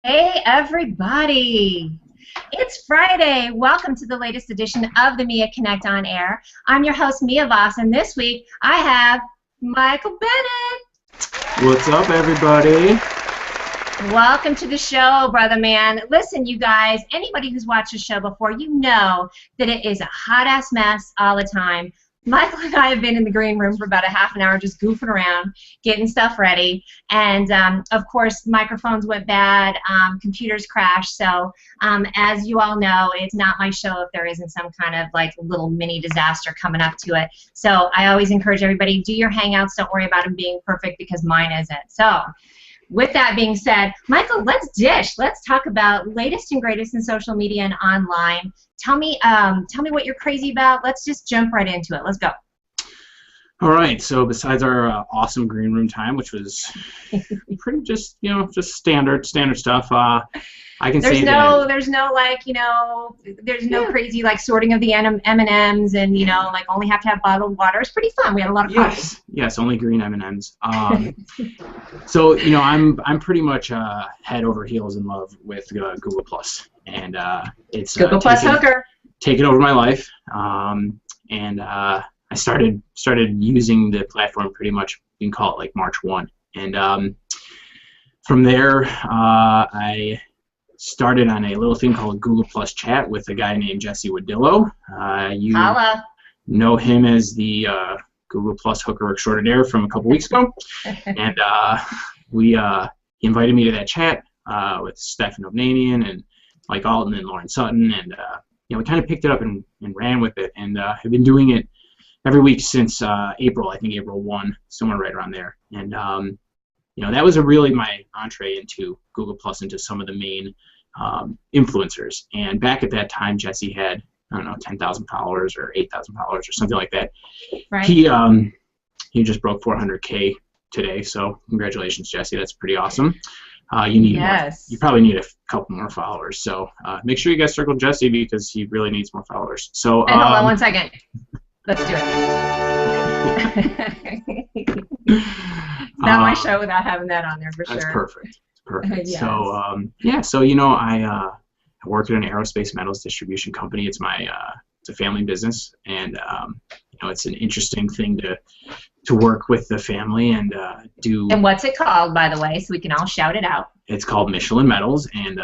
Hey everybody! It's Friday. Welcome to the latest edition of the Mia Connect on Air. I'm your host, Mia Voss, and this week I have Michael Bennett. What's up, everybody? Welcome to the show, brother man. Listen, you guys, anybody who's watched the show before, you know that it is a hot-ass mess all the time. Michael and I have been in the green room for about a half an hour just goofing around, getting stuff ready. And, of course, microphones went bad, computers crashed. So, as you all know, it's not my show if there isn't some kind of, like, little mini disaster coming up to it. So I always encourage everybody, do your Hangouts. Don't worry about them being perfect because mine isn't. So, with that being said, Michael, let's dish. Let's talk about latest and greatest in social media and online. Tell me what you're crazy about. Let's just jump right into it. Let's go. All right. So besides our awesome green room time, which was pretty just standard stuff. I can say that there's no crazy like sorting of the M&Ms and like only have to have bottled water. It's pretty fun. We had a lot of fun. Yes, only green M&Ms. So I'm pretty much head over heels in love with Google Plus, and it's Google Plus hooker. Taken over my life, and I started using the platform pretty much. You can call it like March 1, and from there I started on a little thing called Google Plus Chat with a guy named Jesse Wadillo. You know him as the Google Plus hooker extraordinaire from a couple weeks ago, and he invited me to that chat with Stefan Ovnanian and Mike Alton and Lauren Sutton, and we kind of picked it up and ran with it, and have been doing it every week since April. I think April 1, somewhere right around there, and that was really my entree into Google Plus, into some of the main influencers. And back at that time, Jesse had, 10,000 followers or 8,000 followers or something like that. Right. He just broke 400K today, so congratulations, Jesse. That's pretty awesome. You need more. You probably need a couple more followers. So make sure you guys circle Jesse because he really needs more followers. So and hold on one second. Let's do it. Not my show without having that on there for sure. That's perfect. Perfect. Yes. So I work at an aerospace metals distribution company. It's it's a family business, and it's an interesting thing to work with the family and do. And what's it called, by the way, so we can all shout it out? It's called Michelin Metals, and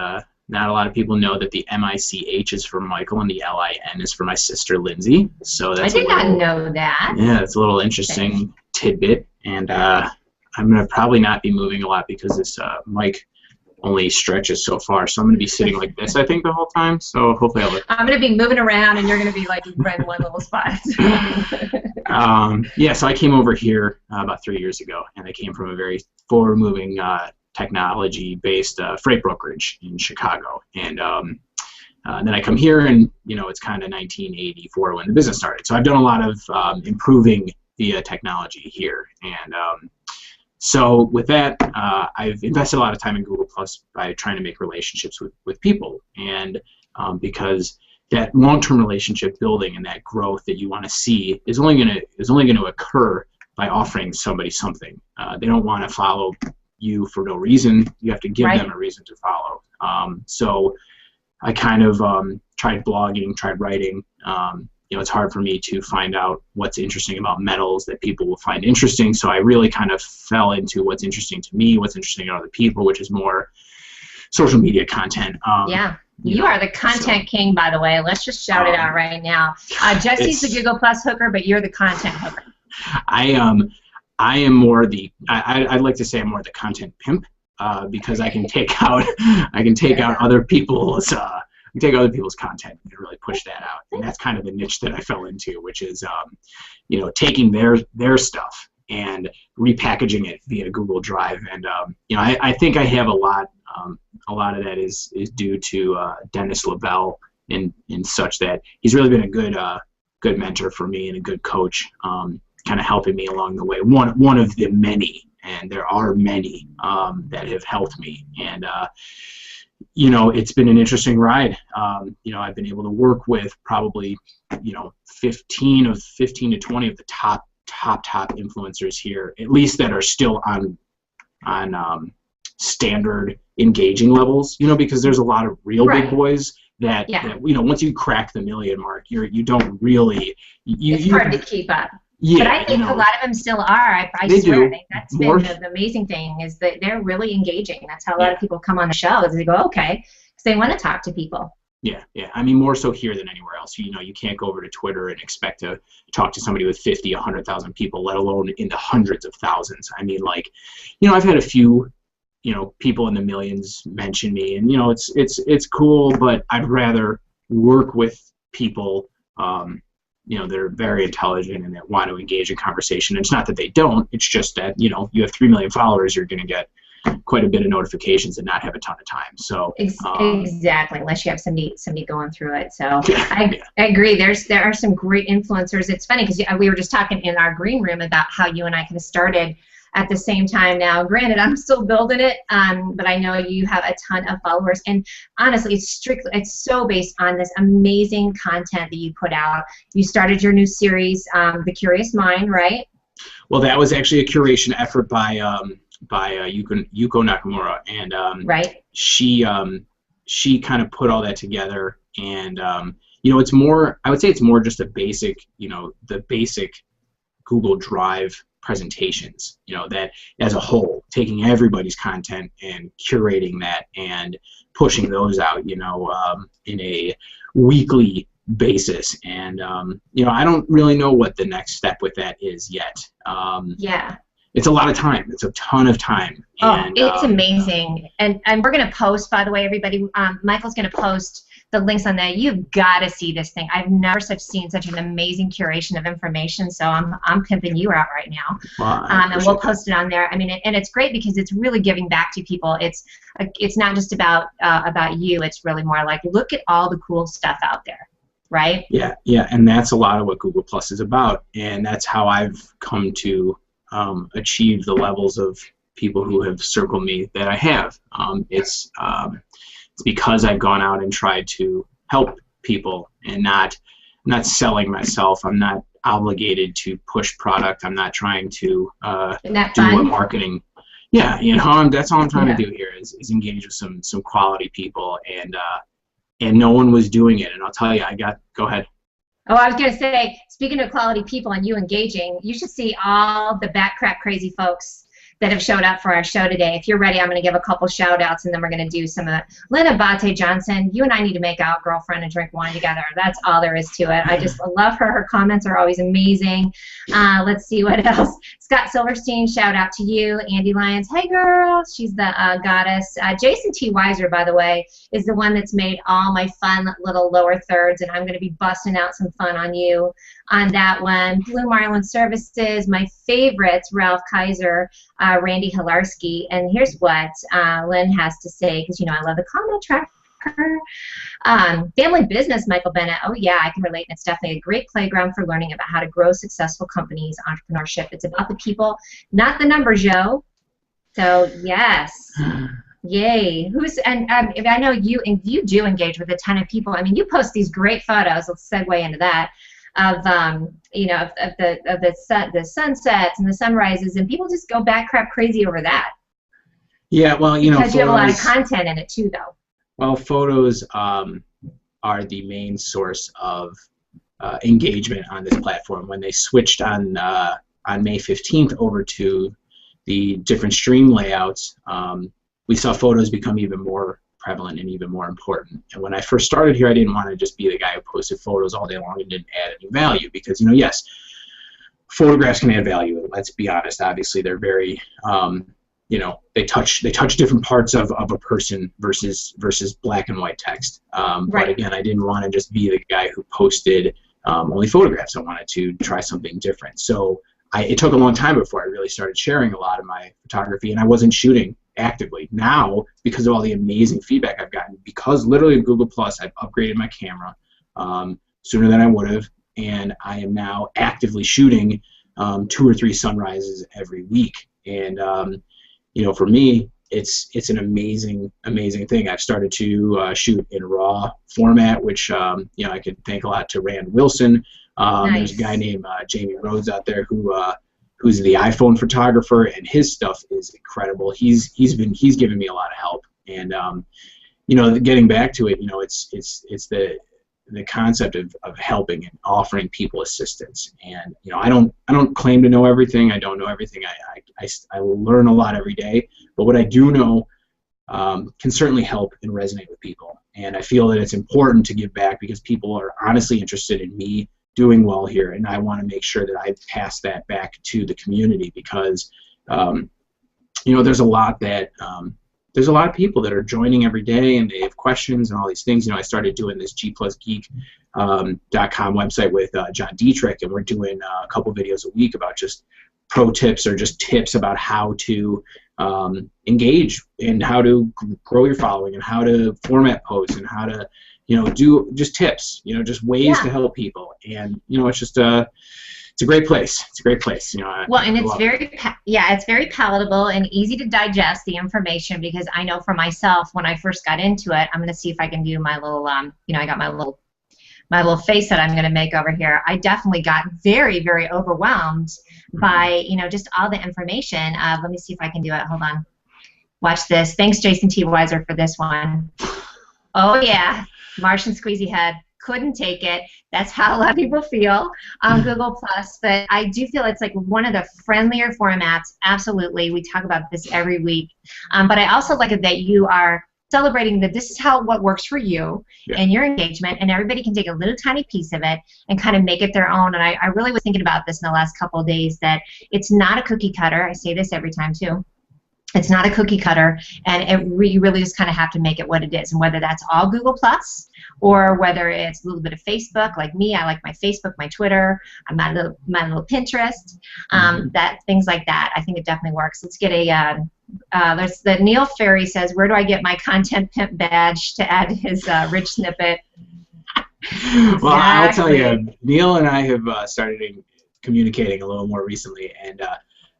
not a lot of people know that the MICH is for Michael and the LIN is for my sister Lindsay. So that's I did not know that. Yeah, it's a little interesting tidbit, and I'm gonna probably not be moving a lot because this mic only stretches so far. So I'm gonna be sitting like this, I think, the whole time. So hopefully I'm gonna be moving around, and you're gonna be like right in one little spot. So I came over here about 3 years ago, and I came from a very forward-moving technology-based freight brokerage in Chicago, and then I come here, and it's kind of 1984 when the business started. So I've done a lot of improving the technology here, and so with that, I've invested a lot of time in Google Plus by trying to make relationships with people, and because that long-term relationship building and that growth that you want to see is only going to occur by offering somebody something. They don't want to follow you for no reason. You have to give them a reason to follow. So I kind of tried blogging, tried writing. It's hard for me to find out what's interesting about metals that people will find interesting. So I really kind of fell into what's interesting to me, what's interesting to other people, which is more social media content. You are the content king, by the way. Let's just shout it out right now. Jesse's the Google Plus hooker, but you're the content hooker. I am more I'd like to say I'm more the content pimp because I can take out other people's content and really push that out. And that's kind of the niche that I fell into, which is taking their stuff and repackaging it via Google Drive. And I think I have a lot of that is due to Dennis Lavelle in such that he's really been a good mentor for me and a good coach, kind of helping me along the way. One of the many, and there are many that have helped me. And it's been an interesting ride. I've been able to work with probably 15 to 20 of the top influencers here, at least that are still on standard engaging levels, because there's a lot of real Right. big boys that once you crack the million mark, you don't really it's hard to keep up. Yeah, but I think a lot of them still are. I they swear. do. I think that's been the amazing thing is that they're really engaging. That's how a lot of people come on the show. Is they go, okay, because they want to talk to people. Yeah. I mean, more so here than anywhere else. You can't go over to Twitter and expect to talk to somebody with 50, 100,000 people, let alone in the hundreds of thousands. I mean, I've had a few, people in the millions mention me, and it's cool, but I'd rather work with people, that are very intelligent and that want to engage in conversation. And it's not that they don't. It's just that you have 3 million followers, you're going to get quite a bit of notifications and not have a ton of time. So exactly, unless you have somebody going through it. So I agree. There are some great influencers. It's funny because we were just talking in our green room about how you and I kind of started at the same time. Now, granted, I'm still building it, but I know you have a ton of followers. And honestly, it's so based on this amazing content that you put out. You started your new series, The Curious Mind, right? Well, that was actually a curation effort by Yuko Nakamura, and right. She kind of put all that together, and it's more. I would say it's more just a basic, the basic Google Drive presentations, that as a whole, taking everybody's content and curating that and pushing those out, in a weekly basis. And I don't really know what the next step with that is yet. It's a lot of time. It's a ton of time. And, it's amazing. And we're going to post, by the way, everybody, Michael's going to post the links on that. You've got to see this thing. I've never seen such an amazing curation of information, so I'm pimping you out right now. Well, and we'll post it on there. I mean, and it's great because it's really giving back to people. It's not just about you. It's really more like, look at all the cool stuff out there, right? Yeah, and that's a lot of what Google Plus is about, and that's how I've come to achieve the levels of people who have circled me that I have. It's because I've gone out and tried to help people and not selling myself. I'm not obligated to push product. I'm not trying to do what marketing. Yeah, that's all I'm trying to do here is engage with some quality people, and no one was doing it. And I'll tell you, go ahead. Oh, I was going to say, speaking of quality people and you engaging, you should see all the backcrack crazy folks that have showed up for our show today. If you're ready, I'm going to give a couple shout outs and then we're going to do some of the. Lynn Abate Johnson, you and I need to make out girlfriend and drink wine together. That's all there is to it. I just love her. Her comments are always amazing. Let's see what else. Scott Silverstein, shout out to you. Andy Lyons, hey girl, she's the goddess. Jason T. Weiser, by the way, is the one that's made all my fun little lower thirds, and I'm going to be busting out some fun on you on that one. Blue Marlin Services, my favorites, Ralph Kaiser, Randy Hilarski, and here's what Lynn has to say, because I love the comment tracker. Family business, Michael Bennett. Oh yeah, I can relate. It's definitely a great playground for learning about how to grow successful companies, entrepreneurship. It's about the people, not the numbers, yo. So yes, yay. I know you do engage with a ton of people. I mean, you post these great photos. Let's segue into that. Of the sunsets and the sunrises, and people just go back crap crazy over that. Yeah, well, because you have a lot of content in it too, though. Well, photos are the main source of engagement on this platform. When they switched on May 15th over to the different stream layouts, we saw photos become even more prevalent and even more important. And when I first started here, I didn't want to just be the guy who posted photos all day long and didn't add any value, because yes, photographs can add value. Let's be honest. Obviously, they're very they touch different parts of a person versus black and white text. Right. But again, I didn't want to just be the guy who posted only photographs. I wanted to try something different. So it took a long time before I really started sharing a lot of my photography, and I wasn't shooting actively. Now, because of all the amazing feedback I've gotten, because literally of Google Plus, I've upgraded my camera sooner than I would have, and I am now actively shooting 2 or 3 sunrises every week. And for me, it's an amazing thing. I've started to shoot in RAW format, which I could thank a lot to Rand Wilson. Nice. There's a guy named Jamie Rhodes out there who who's the iPhone photographer, and his stuff is incredible. He's given me a lot of help, and you know, getting back to it, you know, it's the concept of helping and offering people assistance. And you know, I don't claim to know everything. I don't know everything. I learn a lot every day, but what I do know can certainly help and resonate with people. And I feel that it's important to give back because people are honestly interested in me doing well here, and I want to make sure that I pass that back to the community because you know, there's a lot of people that are joining every day, and they have questions and all these things. You know, I started doing this G+Geek.com website with John Dietrich, and we're doing a couple videos a week about just pro tips or just tips about how to engage and how to grow your following and how to format posts and how to, you know, do just tips, you know, just ways to help people. And, you know, it's just it's a great place. It's a great place. You know, well, and it's it's very palatable and easy to digest the information because I know for myself when I first got into it, I'm going to see if I can do my little, you know, I got my little face that I'm going to make over here. I definitely got very, very overwhelmed by, you know, just all the information. Let me see if I can do it. Hold on. Watch this. Thanks, Jason T. Weiser, for this one. Oh, yeah. Martian Squeezy Head. Couldn't take it. That's how a lot of people feel on Google+. But I do feel it's like one of the friendlier formats. Absolutely. We talk about this every week. But I also like it that you are celebrating that this is what works for you and your engagement, and everybody can take a little tiny piece of it and kind of make it their own. And I really was thinking about this in the last couple of days, that it's not a cookie cutter. I say this every time too. It's not a cookie cutter, and you really just kind of have to make it what it is. And whether that's all Google+, or whether it's a little bit of Facebook, like me, I like my Facebook, my Twitter, my little Pinterest, things like that. I think it definitely works. Let's get there's the Neil Ferry says, where do I get my content pimp badge to add his rich snippet? Well, I'll tell you, Neil and I have started communicating a little more recently, and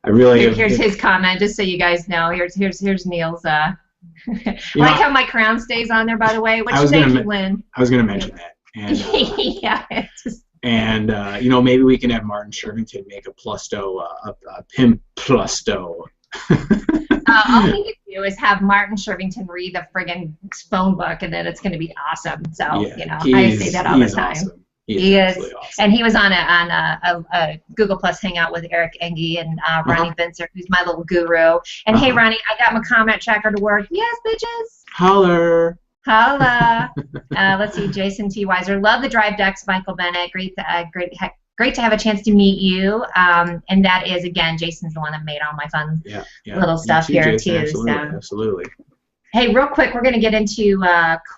I really here's his comment, just so you guys know. Here's Neil's. I like how my crown stays on there, by the way. Thank you, Lynn. I was going to mention that. And, yeah. And you know, maybe we can have Martin Shervington make a plusto, a pimp plusto. All we need to do is have Martin Shervington read the friggin' phone book, and then it's going to be so you know, I say that all the time. Awesome. He is, awesome. And he was on a Google Plus hangout with Eric Engie and Ronnie Bincer, who's my little guru. And hey, Ronnie, I got my comment tracker to work. Yes, bitches. Holler. Holla. Let's see, Jason T. Weiser. Love the drive decks, Michael Bennett. Great to have a chance to meet you. And that is, again, Jason's the one that made all my fun little stuff here, Jason, too. Absolutely, so. absolutely. Hey, real quick, we're going to get into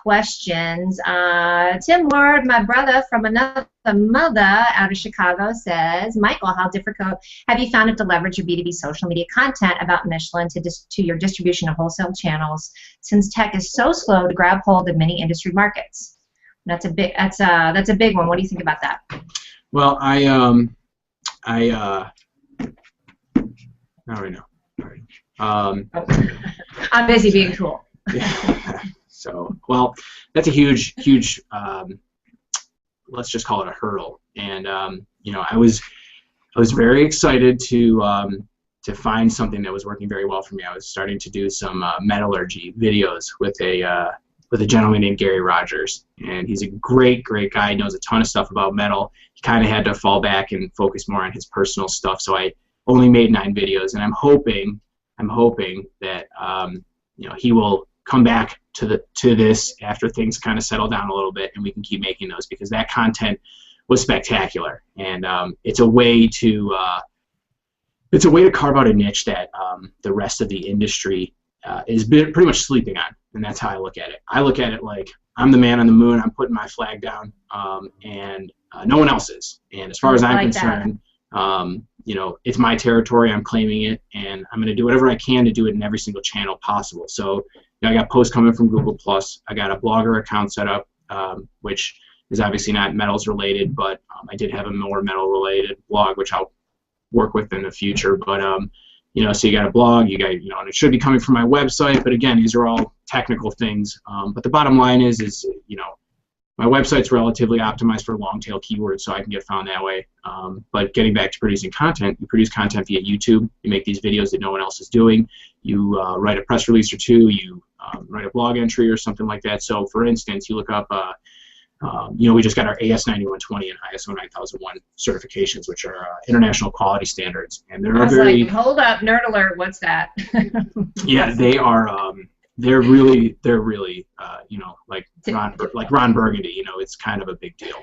questions. Tim Ward, my brother from another mother out of Chicago, says, Michael, how difficult have you found it to leverage your B2B social media content about Michelin to your distribution of wholesale channels, since tech is so slow to grab hold of many industry markets? That's a big one. What do you think about that? Well, I already know. I'm busy being cool. Yeah. So, well, that's a huge, let's just call it a hurdle. And you know, I was very excited to find something that was working very well for me. I was starting to do some metallurgy videos with a gentleman named Gary Rogers, and he's a great guy. He knows a ton of stuff about metal. He kind of had to fall back and focus more on his personal stuff, so I only made 9 videos, and I'm hoping that you know, he will come back to this after things kind of settle down a little bit, and we can keep making those, because that content was spectacular, and it's a way to carve out a niche that the rest of the industry is pretty much sleeping on, and that's how I look at it. I look at it like I'm the man on the moon. I'm putting my flag down, and no one else is. And as far as I'm concerned, you know, it's my territory. I'm claiming it, and I'm going to do whatever I can to do it in every single channel possible. So, you know, I got posts coming from Google+. I got a blogger account set up, which is obviously not metals related, but I did have a more metal related blog, which I'll work with in the future. But you know, so you got a blog, you got, you know, and it should be coming from my website. But again, these are all technical things. But the bottom line is, you know, my website's relatively optimized for long tail keywords, so I can get found that way. But getting back to producing content, you produce content via YouTube. You make these videos that no one else is doing. You write a press release or two. You write a blog entry or something like that. So, for instance, you look up, we just got our AS9120 and ISO 9001 certifications, which are international quality standards, and they're very. Like, hold up, nerd alert! What's that? Yeah, they are. They're really, like Ron Burgundy. It's kind of a big deal.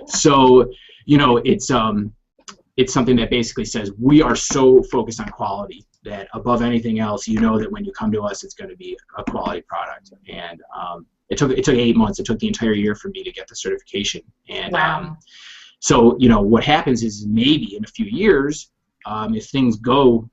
So, it's something that basically says we are so focused on quality that above anything else, that when you come to us, it's going to be a quality product. And it took 8 months. It took the entire year for me to get the certification. And wow. So what happens is maybe in a few years, if things go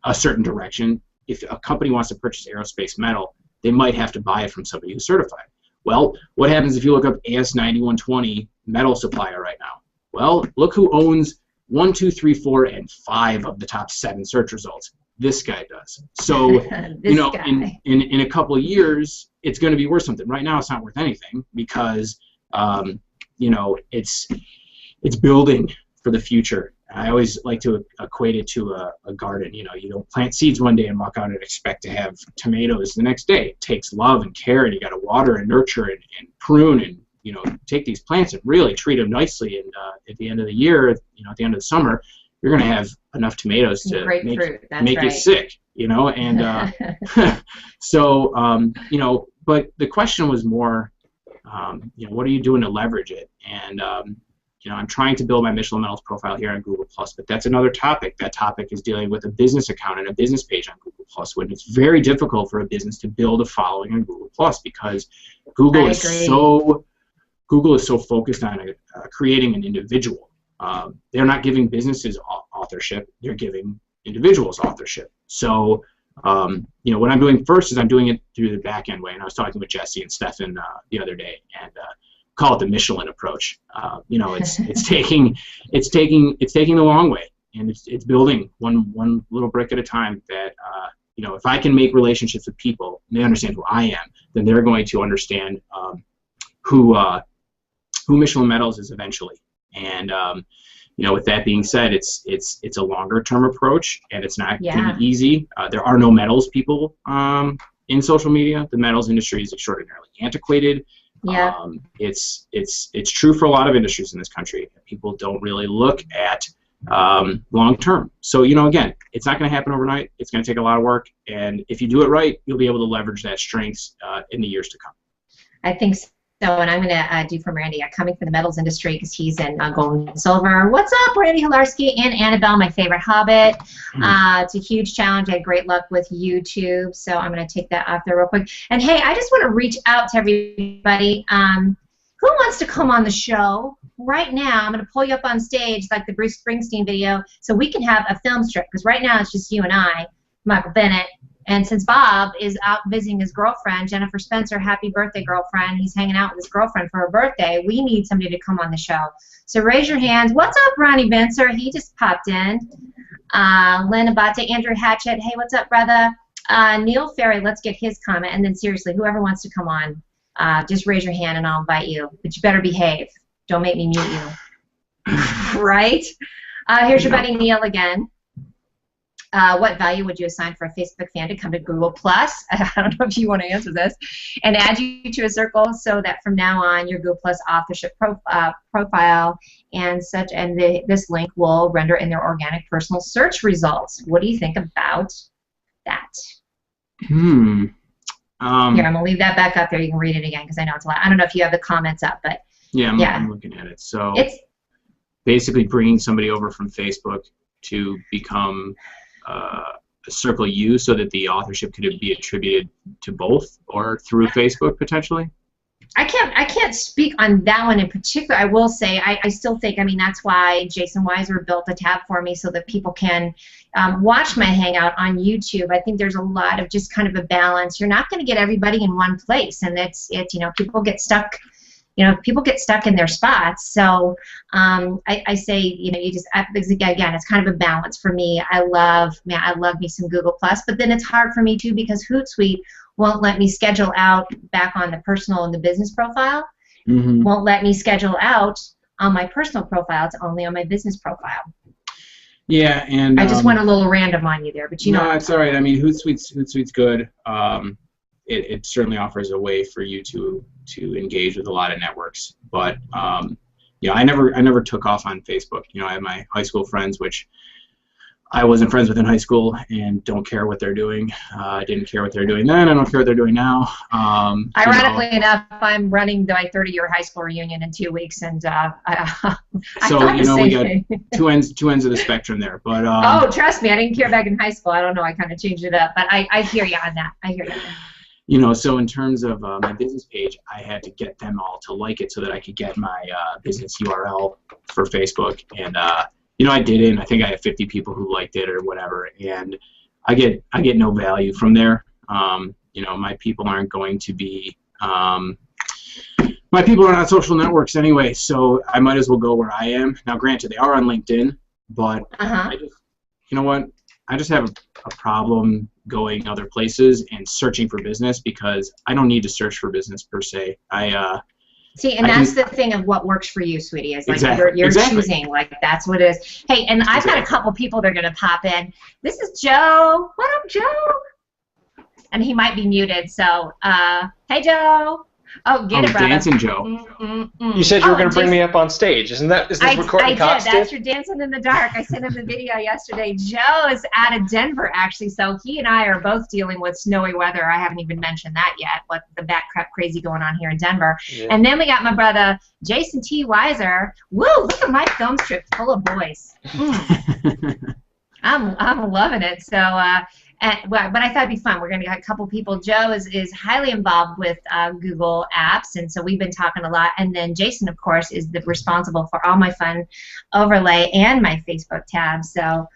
a certain direction, if a company wants to purchase aerospace metal, they might have to buy it from somebody who's certified. Well, what happens if you look up AS9120 metal supplier right now? Well, look who owns 1, 2, 3, 4, and 5 of the top 7 search results. This guy does. So, in a couple of years, it's going to be worth something. Right now, it's not worth anything because, it's building for the future. I always like to equate it to a garden. You don't plant seeds one day and walk out and expect to have tomatoes the next day. It takes love and care, and you got to water and nurture and prune and take these plants and really treat them nicely. And at the end of the year, at the end of the summer, you're going to have enough tomatoes to make you sick. And so but the question was more, what are you doing to leverage it? And I'm trying to build my Michelin Metals profile here on Google+, but that's another topic. That topic is dealing with a business account and a business page on Google+, when it's very difficult for a business to build a following on Google+, because Google is so focused on creating an individual. They're not giving businesses authorship; they're giving individuals authorship. So, what I'm doing first is I'm doing it through the back end way. And I was talking with Jesse and Stefan the other day, and call it the Michelin approach. It's taking the long way, and it's building one little brick at a time. That if I can make relationships with people and they understand who I am, then they're going to understand who Michelin Metals is eventually. And with that being said, it's a longer term approach, and it's not going to be easy. There are no metals people in social media. The metals industry is extraordinarily antiquated. Yeah. It's true for a lot of industries in this country. People don't really look at long term. So again, it's not going to happen overnight. It's going to take a lot of work, and if you do it right, you'll be able to leverage that strength in the years to come. I think so. So, and I'm going to do from Randy, coming from the metals industry because he's in gold and silver. What's up, Randy Hilarski and Annabelle, my favorite hobbit. It's a huge challenge. I had great luck with YouTube, so I'm going to take that off there real quick. And hey, I just want to reach out to everybody. Who wants to come on the show right now? I'm going to pull you up on stage like the Bruce Springsteen video so we can have a film strip, because right now it's just you and I, Michael Bennett. And since Bob is out visiting his girlfriend, Jennifer Spencer, happy birthday, girlfriend, he's hanging out with his girlfriend for her birthday, we need somebody to come on the show. So raise your hands. What's up, Ronnie Bincer? He just popped in. Lynn Abate, Andrew Hatchett, hey, what's up, brother? Neil Ferry, let's get his comment. And then seriously, whoever wants to come on, just raise your hand and I'll invite you. But you better behave. Don't make me mute you. Right? Here's your buddy Neil again. What value would you assign for a Facebook fan to come to Google+? I don't know if you want to answer this. And add you to a circle so that from now on your Google+ authorship profile and such, and this link will render in their organic personal search results. What do you think about that? Here, I'm going to leave that back up there. You can read it again because I know it's a lot. I don't know if you have the comments up, but yeah, I'm looking at it. So it's basically bringing somebody over from Facebook to become a circle U so that the authorship could be attributed to both or through Facebook potentially? I can't speak on that one in particular. I will say I still think, I mean, that's why Jason Weiser built a tab for me so that people can watch my hangout on YouTube. I think there's a lot of just kind of a balance. You're not going to get everybody in one place, and it's people get stuck. People get stuck in their spots. So I say, you just, again, it's kind of a balance for me. I love me some Google+, but then it's hard for me too because Hootsuite won't let me schedule out back on the personal and the business profile. won't let me schedule out on my personal profile. It's only on my business profile. Yeah, and I just went a little random on you there, but you know. No, it's all right. I mean, Hootsuite's good. It certainly offers a way for you to engage with a lot of networks. But I never took off on Facebook. I have my high school friends, which I wasn't friends with in high school, and don't care what they're doing. I didn't care what they're doing then. I don't care what they're doing now. Ironically enough, I'm running my 30-year high school reunion in 2 weeks, and so we got two ends of the spectrum there. But oh, trust me, I didn't care back in high school. I don't know. I kind of changed it up, but I hear you on that. I hear you. So in terms of my business page, I had to get them all to like it so that I could get my business URL for Facebook, and I did it, and I think I have 50 people who liked it or whatever, and I get no value from there. My people aren't going to be my people are on social networks anyway, so I might as well go where I am. Now, granted, they are on LinkedIn, but I just have a problem going other places and searching for business, because I don't need to search for business per se. See, and that's the thing of what works for you, sweetie, is like you're choosing, like that's what it is. Hey, and I've got a couple people that are going to pop in. This is Joe. What up, Joe? And he might be muted, so hey, Joe. Oh, get it, brother. Dancing Joe. You said you were going to bring me up on stage. Is this recording Cox? I did. That's your Dancing in the Dark. I sent him the video yesterday. Joe is out of Denver, actually, so he and I are both dealing with snowy weather. I haven't even mentioned that yet, what the back crap crazy going on here in Denver. Yeah. And then we got my brother, Jason T. Weiser. Woo, look at my film strip full of boys. I'm loving it. So, but I thought it'd be fun. We're going to get a couple people. Joe is highly involved with Google Apps, and so we've been talking a lot. And then Jason, of course, is responsible for all my fun overlay and my Facebook tab. So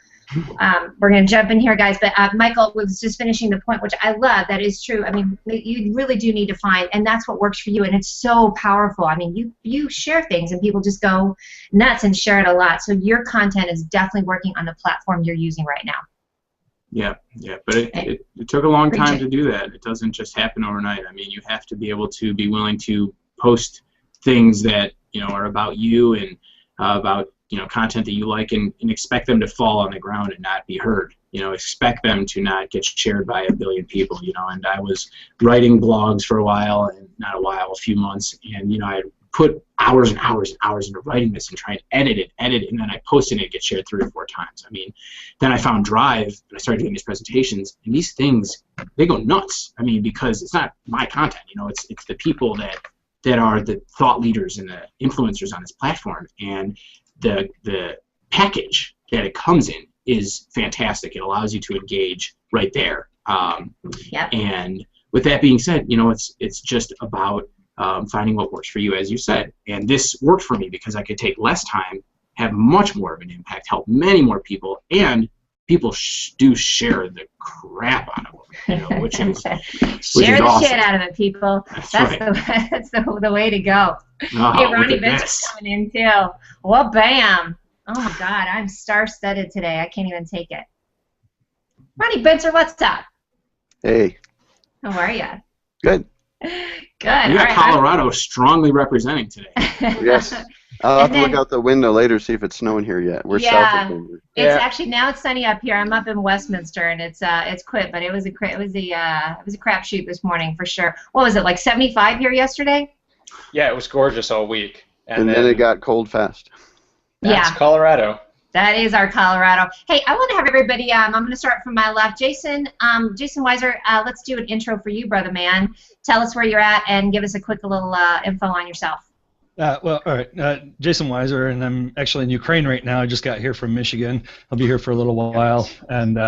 we're going to jump in here, guys. But Michael was just finishing the point, which I love. That is true. I mean, you really do need to find, and that's what works for you. And it's so powerful. I mean, you share things, and people just go nuts and share it a lot. So your content is definitely working on the platform you're using right now. Yeah, but it took a long time to do that. It doesn't just happen overnight. I mean, you have to be able to be willing to post things that are about you and about content that you like, and expect them to fall on the ground and not be heard. Expect them to not get shared by a billion people. And I was writing blogs for a while, and a few months, and I put hours and hours and hours into writing this and trying to edit it, and then I posted it, it gets shared 3 or 4 times. I mean, then I found Drive, and I started doing these presentations, and these things, they go nuts. I mean, because it's not my content, it's the people that are the thought leaders and the influencers on this platform, and the package that it comes in is fantastic. It allows you to engage right there. And with that being said, it's just about finding what works for you, as you said. And this worked for me because I could take less time, have much more of an impact, help many more people, and people do share the crap out of them, which is share the awesome. Shit out of it, people. That's right. That's the way to go. Oh, hey, Ronnie Bincer's coming in too. Well, bam! Oh my God, I'm star-studded today. I can't even take it. Ronnie Bincer, what's up? Hey. How are you? Good. Good. You got Colorado strongly representing today. Yes. I'll have to look out the window later, see if it's snowing here yet. We're south of Denver. It's actually, now it's sunny up here. I'm up in Westminster, and it's quit, but it was a crapshoot this morning for sure. What was it, like 75 here yesterday? Yeah, it was gorgeous all week. And then it got cold fast. That's Colorado. That is our Colorado. Hey, I want to have everybody, I'm going to start from my left. Jason Weiser, let's do an intro for you, brother man. Tell us where you're at and give us a quick little info on yourself. Well, all right. Jason Weiser, and I'm actually in Ukraine right now. I just got here from Michigan. I'll be here for a little while. And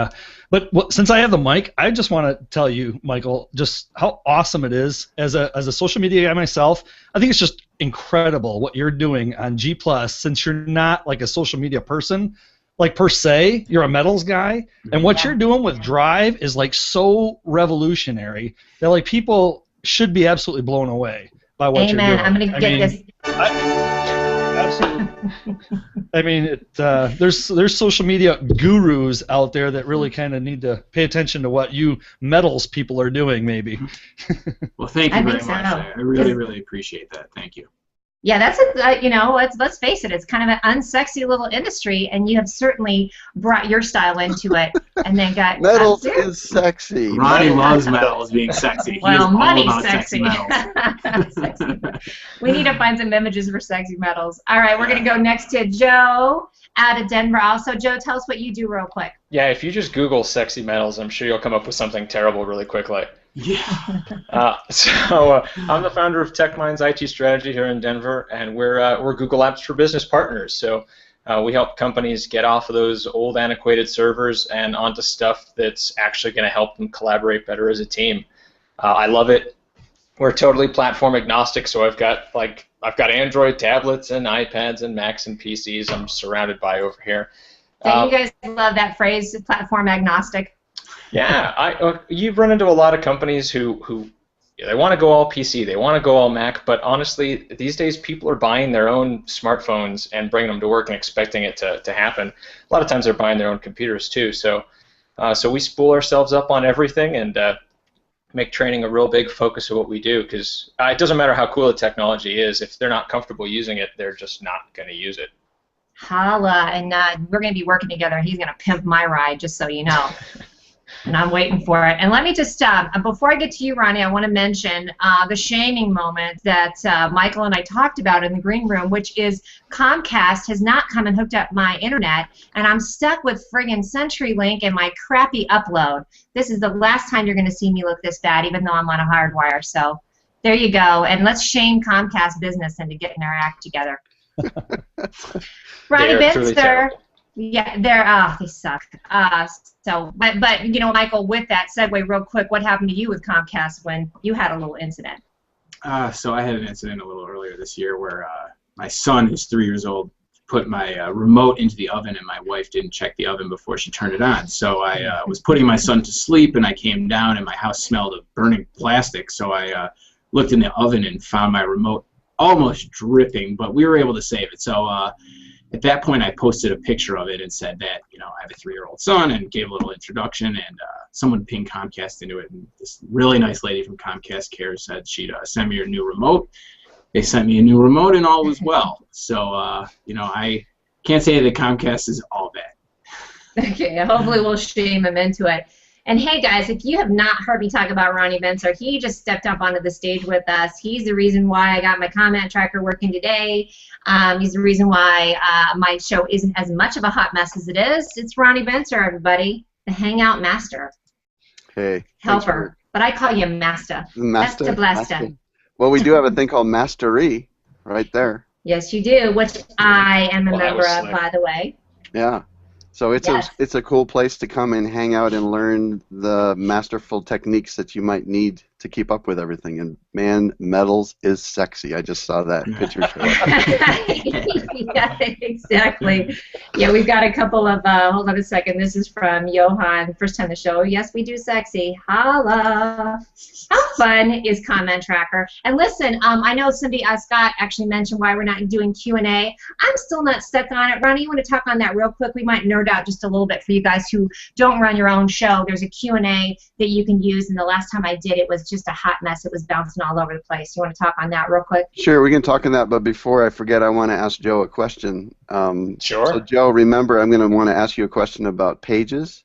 but since I have the mic, I just want to tell you, Michael, just how awesome it is as a social media guy myself. I think it's just incredible what you're doing on G+, since you're not like a social media person, like per se. You're a metals guy, and what you're doing with Drive is like so revolutionary that like people should be absolutely blown away by what you're doing. I'm going to get this. absolutely. I mean, there's social media gurus out there that really kind of need to pay attention to what you metals people are doing, maybe. Well, thank you very so. much. I really, really appreciate that. Thank you. Yeah, that's let's face it, it's kind of an unsexy little industry, and you have certainly brought your style into it, and then got metals is sexy. Ronnie loves metals being sexy. Well, money's all about sexy. metals. We need to find some images for sexy metals. All right, we're gonna go next to Joe out of Denver. Also, Joe, tell us what you do real quick. Yeah, if you just Google sexy metals, I'm sure you'll come up with something terrible really quickly. Yeah. So I'm the founder of TechMind's IT Strategy here in Denver, and we're Google Apps for Business partners. So we help companies get off of those old antiquated servers and onto stuff that's actually going to help them collaborate better as a team. I love it. We're totally platform agnostic, so I've got Android tablets and iPads and Macs and PCs I'm surrounded by over here. Don't you guys love that phrase, platform agnostic? Yeah, you've run into a lot of companies who they want to go all PC, they want to go all Mac, but honestly, these days people are buying their own smartphones and bringing them to work and expecting it to happen. A lot of times they're buying their own computers too, so we spool ourselves up on everything and make training a real big focus of what we do, because it doesn't matter how cool the technology is, if they're not comfortable using it, they're just not going to use it. Holla, and we're going to be working together. He's going to pimp my ride, just so you know. And I'm waiting for it. And let me just before I get to you, Ronnie, I want to mention the shaming moment that Michael and I talked about in the green room, which is Comcast has not come and hooked up my internet, and I'm stuck with friggin' CenturyLink and my crappy upload. This is the last time you're going to see me look this bad, even though I'm on a hard wire. So there you go. And let's shame Comcast business into getting their act together. Ronnie Bincer. Yeah, they suck. But you know, Michael, with that segue, real quick, what happened to you with Comcast when you had a little incident? So I had an incident a little earlier this year where my son, who's 3 years old, put my remote into the oven, and my wife didn't check the oven before she turned it on. So I was putting my son to sleep, and I came down, and my house smelled of burning plastic. So I looked in the oven and found my remote almost dripping, but we were able to save it. So at that point, I posted a picture of it and said that, you know, I have a 3-year-old son, and gave a little introduction, and someone pinged Comcast into it, and this really nice lady from Comcast Care said she'd send me a new remote. They sent me a new remote, and all was well. So, you know, I can't say that Comcast is all bad. Okay, hopefully we'll shame him into it. And hey, guys, if you have not heard me talk about Ronnie Bincer, he just stepped up onto the stage with us. He's the reason why I got my comment tracker working today. He's the reason why my show isn't as much of a hot mess as it is. It's Ronnie Bincer, everybody, the Hangout Master. Hey. Helper. But I call you Master. Master. Blaster. Well, we do have a thing called Mastery right there. Yes, you do, which I am a member of, by the way. Yeah. So it's a cool place to come and hang out and learn the masterful techniques that you might need to keep up with everything. And man, metals is sexy. I just saw that picture show up. Yeah, exactly. Yeah, we've got a couple of, hold on a second, this is from Johan, first time the show. Yes, we do sexy. Holla. How fun is Comment Tracker? And listen, I know Scott actually mentioned why we're not doing Q&A. I'm still not stuck on it. Ronnie, you want to talk on that real quick? We might nerd out just a little bit for you guys who don't run your own show. There's a Q&A that you can use, and the last time I did it was just a hot mess. It was bouncing all over the place. You want to talk on that real quick? Sure, we can talk on that, but before I forget, I want to ask Joe a question. Sure. So Joe, remember, I'm going to want to ask you a question about pages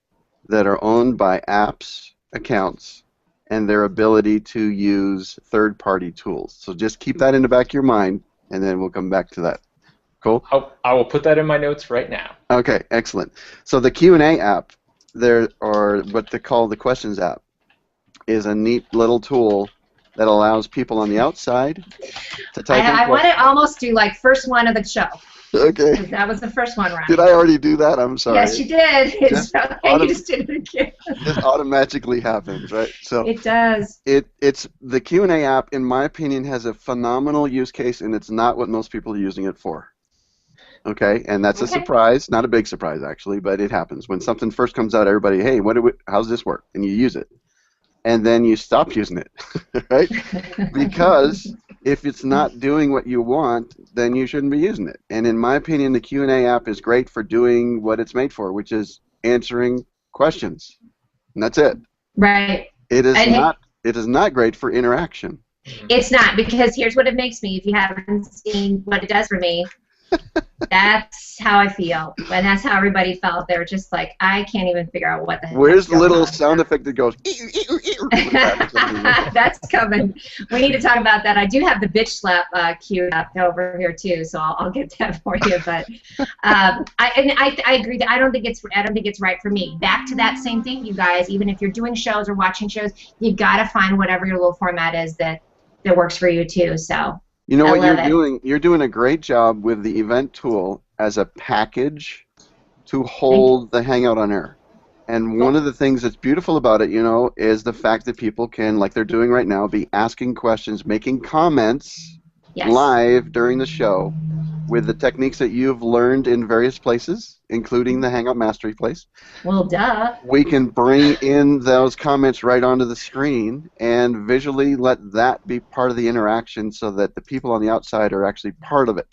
that are owned by apps, accounts, and their ability to use third-party tools. So just keep that in the back of your mind, and then we'll come back to that. Cool? I will put that in my notes right now. Okay, excellent. So the Q&A app, or what they call the questions app, is a neat little tool that allows people on the outside to type in I want to almost do like first one of the show. Okay. That was the first one, Ronnie. Did I already do that? I'm sorry. Yes, you did. You just did it again. It automatically happens, right? So it does. It's the Q&A app, in my opinion, has a phenomenal use case, and it's not what most people are using it for. Okay, and that's a surprise, not a big surprise actually, but it happens. When something first comes out, everybody, hey, how's this work? And you use it. And then you stop using it, right? Because if it's not doing what you want, then you shouldn't be using it. And in my opinion, the Q&A app is great for doing what it's made for, which is answering questions. And that's it. Right. It is not great for interaction. It's not, because here's what it makes me. If you haven't seen what it does for me, that's how I feel. And that's how everybody felt. They were just like, I can't even figure out what the heck. Where's the little sound effect that goes? That's coming. We need to talk about that. I do have the bitch slap queued up over here too, so I'll get that for you. But I agree that I don't think it's right for me. Back to that same thing, you guys. Even if you're doing shows or watching shows, you gotta find whatever your little format is that works for you too. So. You know what you're doing? You're doing a great job with the event tool as a package to hold the Hangout on air. And one of the things that's beautiful about it, you know, is the fact that people can, like they're doing right now, be asking questions, making comments live during the show with the techniques that you've learned in various places, including the Hangout Mastery Place. Well, duh. We can bring in those comments right onto the screen and visually let that be part of the interaction so that the people on the outside are actually part of it.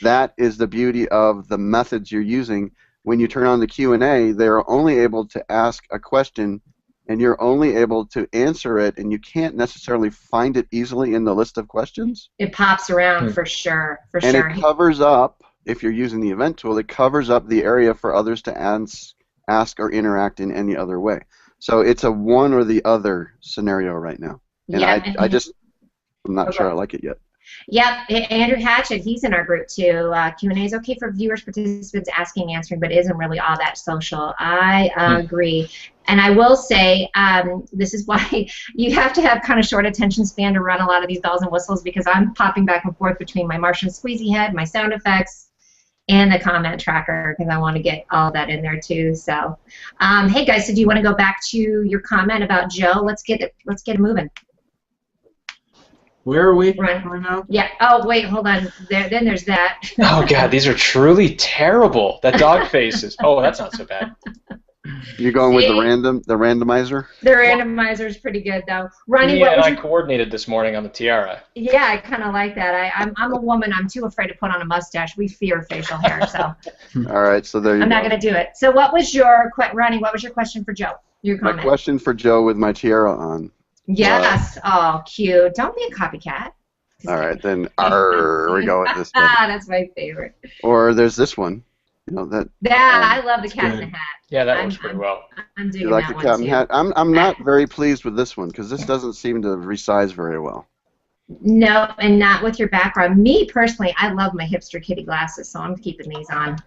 That is the beauty of the methods you're using. When you turn on the Q&A, they're only able to ask a question and you're only able to answer it, and you can't necessarily find it easily in the list of questions. It pops around for sure, and it covers up, if you're using the event tool, it covers up the area for others to ask or interact in any other way. So it's a one or the other scenario right now. And I'm not sure I like it yet. Yep, Andrew Hatchett, he's in our group too. Q&A is okay for viewers, participants asking, answering, but isn't really all that social. I agree. And I will say, this is why you have to have kind of short attention span to run a lot of these bells and whistles, because I'm popping back and forth between my Martian squeezy head, my sound effects, and the comment tracker, because I want to get all that in there too. So, hey guys, so do you want to go back to your comment about Joe? Let's get it moving. Where are we right now? Yeah. Oh, wait, hold on. Then there's that. Oh, God, these are truly terrible. That dog face is... Oh, that's not so bad. You're going with the randomizer? The randomizer is pretty good, though. Ronnie, yeah, and I coordinated this morning on the tiara. Yeah, I kind of like that. I'm a woman. I'm too afraid to put on a mustache. We fear facial hair, so... All right, so there you go. I'm not going to do it. So what was Ronnie, what was your question for Joe? Your comment. My question for Joe with my tiara on. Yes. Oh, cute. Don't be a copycat. All right, then. We go with this one. That's my favorite. Or there's this one. You know that. Yeah, I love the cat in the hat. Yeah, that works pretty well. I'm digging you like that the cat in one the hat? I'm not very pleased with this one because this doesn't seem to resize very well. No, and not with your background. Me personally, I love my hipster kitty glasses, so I'm keeping these on.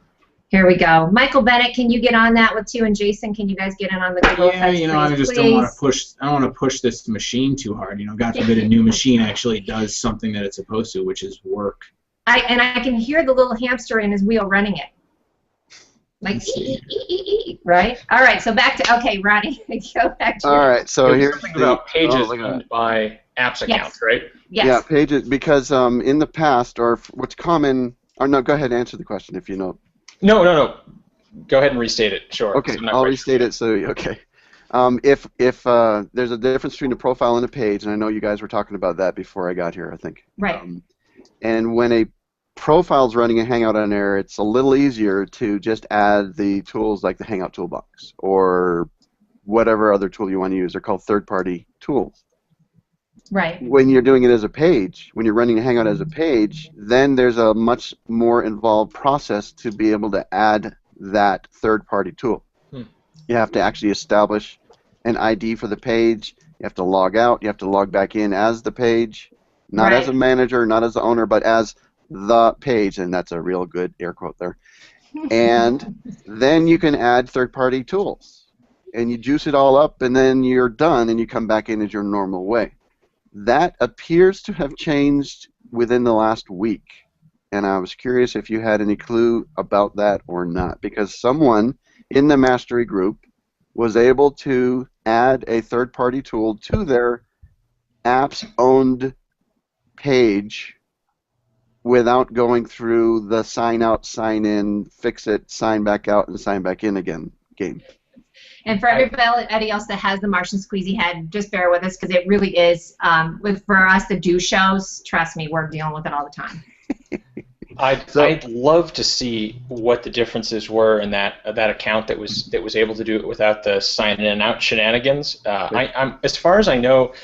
Here we go. Michael Bennett, can you get on that with you, and Jason, can you guys get in on the Google Yeah, effects, you know, please, I just don't want to push. I don't want to push this machine too hard. You know, God forbid a new machine actually does something that it's supposed to, which is work. I can hear the little hamster in his wheel running it. Like right? All right, so back to Ronnie, go back to. All right, so here's something about pages owned by apps accounts, right? Yes. Yeah, pages, because in the past, or what's common, or no, go ahead and answer the question if you know. No. Go ahead and restate it. Sure. Okay, I'll restate it. So okay, if there's a difference between a profile and a page, and I know you guys were talking about that before I got here, I think. Right. And when a profile's running a Hangout on air, it's a little easier to just add the tools like the Hangout Toolbox or whatever other tool you want to use. They're called third-party tools. Right. When you're doing it as a page, when you're running a Hangout as a page, then there's a much more involved process to be able to add that third-party tool. You have to actually establish an ID for the page. You have to log out. You have to log back in as the page, not as a manager, not as the owner, but as the page, and that's a real good air quote there. And then you can add third-party tools, and you juice it all up, and then you're done, and you come back in as your normal way. That appears to have changed within the last week, and I was curious if you had any clue about that or not, because someone in the mastery group was able to add a third-party tool to their app's owned page without going through the sign out, sign in, fix it, sign back out, and sign back in again game. And for everybody else that has the Martian squeezy head, just bear with us because it really is, for us to do shows, trust me, we're dealing with it all the time. I'd love to see what the differences were in that account that was able to do it without the sign in and out shenanigans. I'm as far as I know,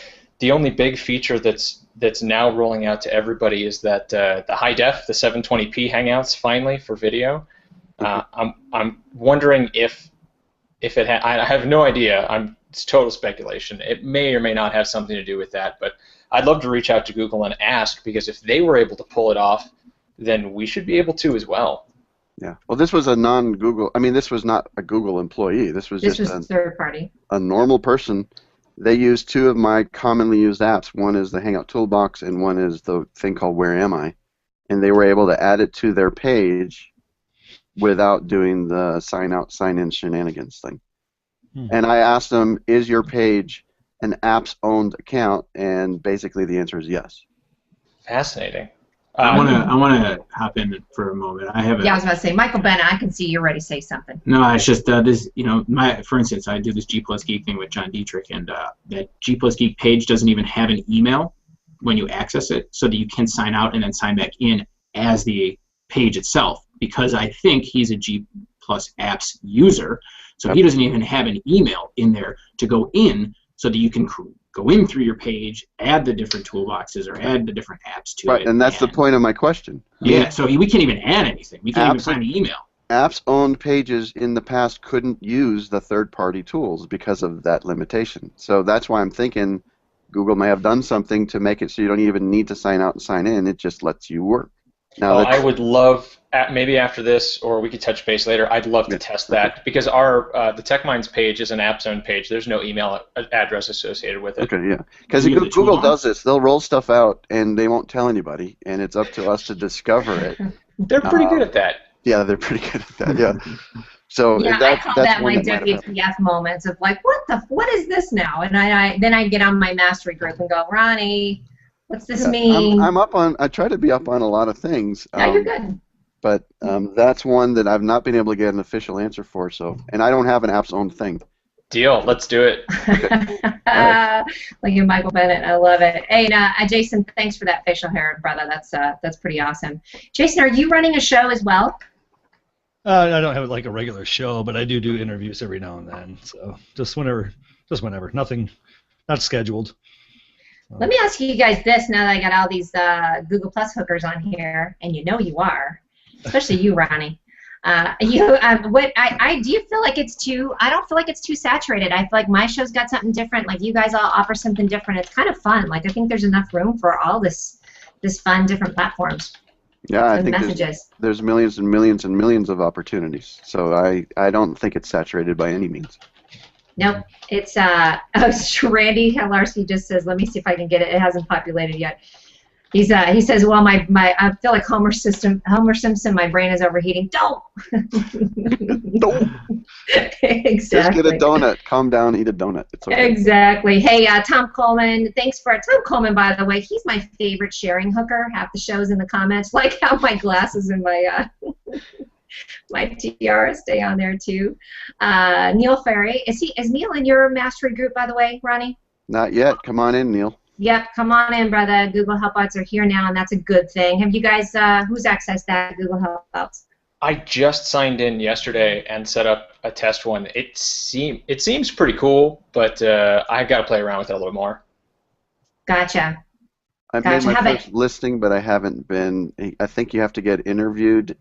the only big feature that's now rolling out to everybody is that the high def, the 720p Hangouts finally for video. I'm wondering if it I have no idea. It's total speculation. It may or may not have something to do with that, but I'd love to reach out to Google and ask, because if they were able to pull it off, then we should be able to as well. Yeah. Well, this was a non-Google. I mean, this was not a Google employee. This was just a third party. A normal person. They use two of my commonly used apps. One is the Hangout Toolbox, and one is the thing called Where Am I? And they were able to add it to their page without doing the sign out, sign in shenanigans thing. And I asked them, is your page an apps-owned account? And basically the answer is yes. Fascinating. I want to hop in for a moment. I have I was about to say, Michael Bennett, I can see you're ready to say something. No, it's just this. For instance, I do this G Plus Geek thing with John Dietrich, and that G Plus Geek page doesn't even have an email when you access it, so that you can sign out and then sign back in as the page itself. Because I think he's a G Plus Apps user, so he doesn't even have an email in there to go in, so that you can go in through your page, add the different toolboxes or add the different apps to it. Right, and that's the point of my question. Yeah, so we can't even add anything. We can't even find an email. Apps-owned pages in the past couldn't use the third-party tools because of that limitation. So that's why I'm thinking Google may have done something to make it so you don't even need to sign out and sign in. It just lets you work. Now, I would love, maybe after this, or we could touch base later, I'd love to test that, because the TechMinds page is an apps-owned page. There's no email address associated with it. Okay, yeah. Because Google does this. They'll roll stuff out, and they won't tell anybody, and it's up to us to discover it. They're pretty good at that. Yeah, they're pretty good at that, yeah. So I call that my WTF moments of like, what is this now? And then I get on my mastery group and go, Ronnie, what's this mean? I try to be up on a lot of things. Yeah, you're good. But that's one that I've not been able to get an official answer for. And I don't have an apps-owned thing. Deal. Let's do it. Look at Michael Bennett. I love it. Hey, Jason, thanks for that facial hair, brother. That's pretty awesome. Jason, are you running a show as well? I don't have like a regular show, but I do interviews every now and then. So just whenever. Nothing, not scheduled. Let me ask you guys this now that I got all these Google Plus hookers on here, and you know you are, especially you, Ronnie. Do you feel like it's too? I don't feel like it's too saturated. I feel like my show's got something different. Like you guys all offer something different. It's kind of fun. Like I think there's enough room for all this fun different platforms. Yeah, I think there's millions and millions and millions of opportunities. So I don't think it's saturated by any means. Nope. It's Randy Halarski just says, let me see if I can get it. It hasn't populated yet. He says, well, I feel like Homer Simpson. My brain is overheating. Don't. Don't. Exactly. Just get a donut. Calm down. Eat a donut. It's okay. Exactly. Hey, Tom Coleman. Thanks for Tom Coleman. By the way, he's my favorite sharing hooker. Half the show's in the comments. Like how my glasses and my my tiara stay on there too. Neil Ferry. Is Neil in your mastery group, by the way, Ronnie? Not yet. Come on in, Neil. Yep, come on in, brother. Google Helpouts are here now, and that's a good thing. Have you guys, who's accessed that Google Helpouts? I just signed in yesterday and set up a test one. It seems pretty cool, but I've got to play around with it a little more. Gotcha. I've made my first listing, but I haven't been. I think you have to get interviewed.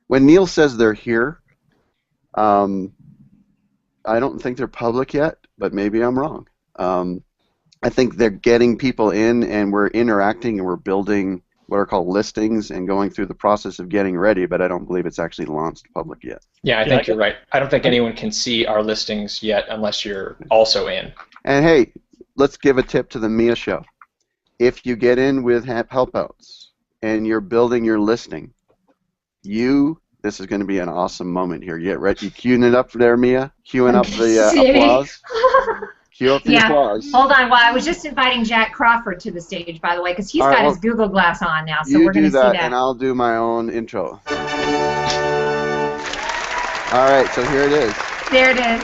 When Neil says they're here, I don't think they're public yet, but maybe I'm wrong. I think they're getting people in, and we're interacting, and we're building what are called listings and going through the process of getting ready, but I don't believe it's actually launched public yet. Yeah, I think you're right. I don't think anyone can see our listings yet unless you're also in. And hey, let's give a tip to the Mia show. If you get in with Helpouts and you're building your listing, this is going to be an awesome moment here. You get ready? You queuing it up there, Mia? Queuing up the applause? Cue up the applause. Hold on. Well, I was just inviting Jack Crawford to the stage, by the way, because he's got his Google Glass on now, so we're going to see that. And I'll do my own intro. All right, so here it is. There it is.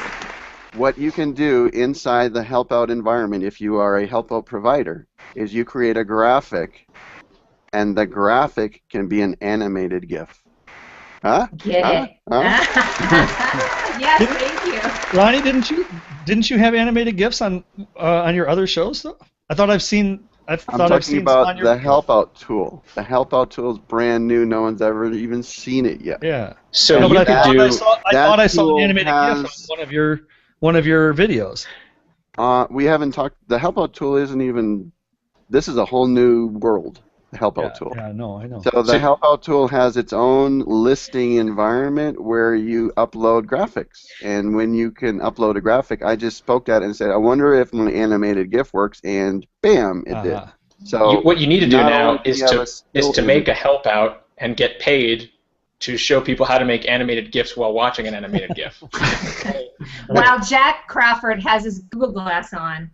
What you can do inside the Help Out environment, if you are a Help Out provider, is you create a graphic and the graphic can be an animated GIF. Huh? Get Huh? it? Huh? Yes, thank you. Ronnie, didn't you have animated GIFs on your other shows though? I thought I've seen. I'm I've talking seen about on your the Help Out tool. The Help Out tool is brand new. No one's ever even seen it yet. Yeah. So No, you but could I do. thought I saw tool an animated GIF on has- one of your videos. We haven't talked. The Help Out tool isn't even. This is a whole new world. The Help Out tool. Yeah, I know. So the Help Out tool has its own listing environment where you upload graphics. And when you can upload a graphic, I just spoke at it and said, I wonder if my animated GIF works, and bam, it did. So What you need to do not now only do is you have a to skill make a help out and get paid to show people how to make animated GIFs while watching an animated GIF. While Jack Crawford has his Google Glass on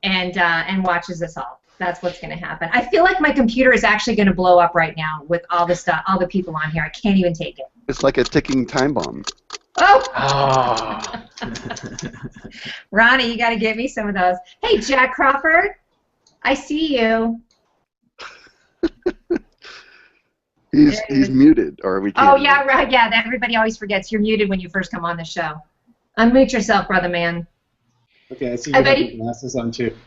and watches us all. That's what's going to happen. I feel like my computer is actually going to blow up right now with all the stuff, all the people on here. I can't even take it. It's like a ticking time bomb. Oh! Ah. Ronnie, you got to give me some of those. Hey, Jack Crawford, I see you. He's muted, or we can't. Oh, yeah, right. Yeah, everybody always forgets you're muted when you first come on the show. Unmute yourself, brother man. Okay, I see you have your glasses on too.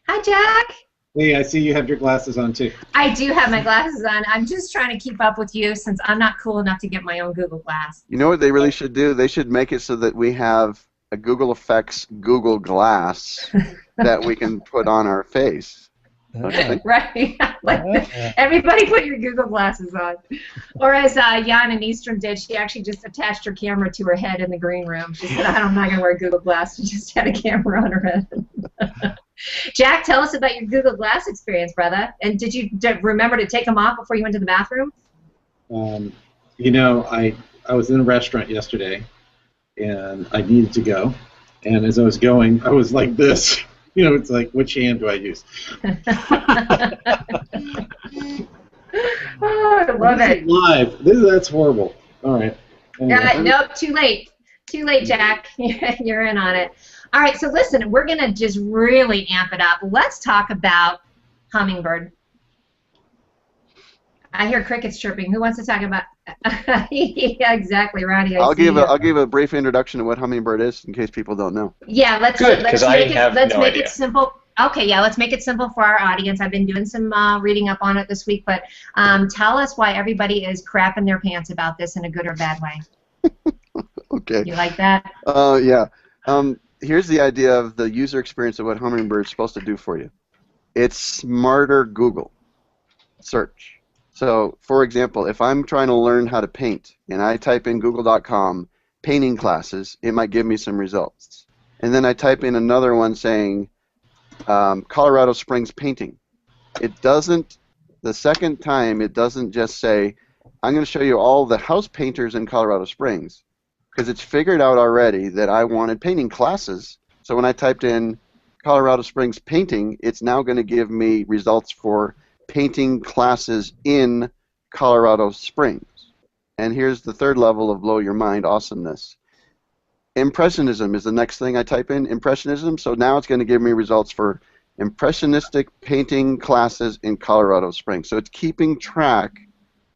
Hi, Jack. Hey, I see you have your glasses on too. I do have my glasses on. I'm just trying to keep up with you since I'm not cool enough to get my own Google Glass. You know what they really should do? They should make it so that we have a Google Effects Google Glass that we can put on our face. Okay. Right. Like everybody put your Google glasses on. Or as Jan and Eastrom did, she actually just attached her camera to her head in the green room. She said, I'm not going to wear a Google Glass. She just had a camera on her head. Jack, tell us about your Google Glass experience, brother. And did you remember to take them off before you went to the bathroom? You know, I was in a restaurant yesterday, and I needed to go. And as I was going, I was like this. You know, it's like, which hand do I use? Oh, I love it. Live. That's horrible. All right. Anyway. Nope, too late. Too late, Jack. You're in on it. All right, so listen, we're going to just really amp it up. Let's talk about Hummingbird. I hear crickets chirping. Who wants to talk about? Yeah, exactly, Ronnie. I'll give a brief introduction of what Hummingbird is in case people don't know. Yeah, let's Good, make idea. it simple. Okay, yeah, let's make it simple for our audience. I've been doing some reading up on it this week, but tell us why everybody is crapping their pants about this in a good or bad way. Okay. You like that? Yeah. Here's the idea of the user experience of what Hummingbird is supposed to do for you. It's smarter Google search. So, for example, if I'm trying to learn how to paint and I type in google.com painting classes, it might give me some results. And then I type in another one saying Colorado Springs painting. It doesn't, the second time, it doesn't just say, I'm going to show you all the house painters in Colorado Springs, because it's figured out already that I wanted painting classes. So when I typed in Colorado Springs painting, it's now going to give me results for painting classes in Colorado Springs. And here's the third level of blow your mind awesomeness. Impressionism is the next thing I type in, Impressionism. So now it's going to give me results for impressionistic painting classes in Colorado Springs. So it's keeping track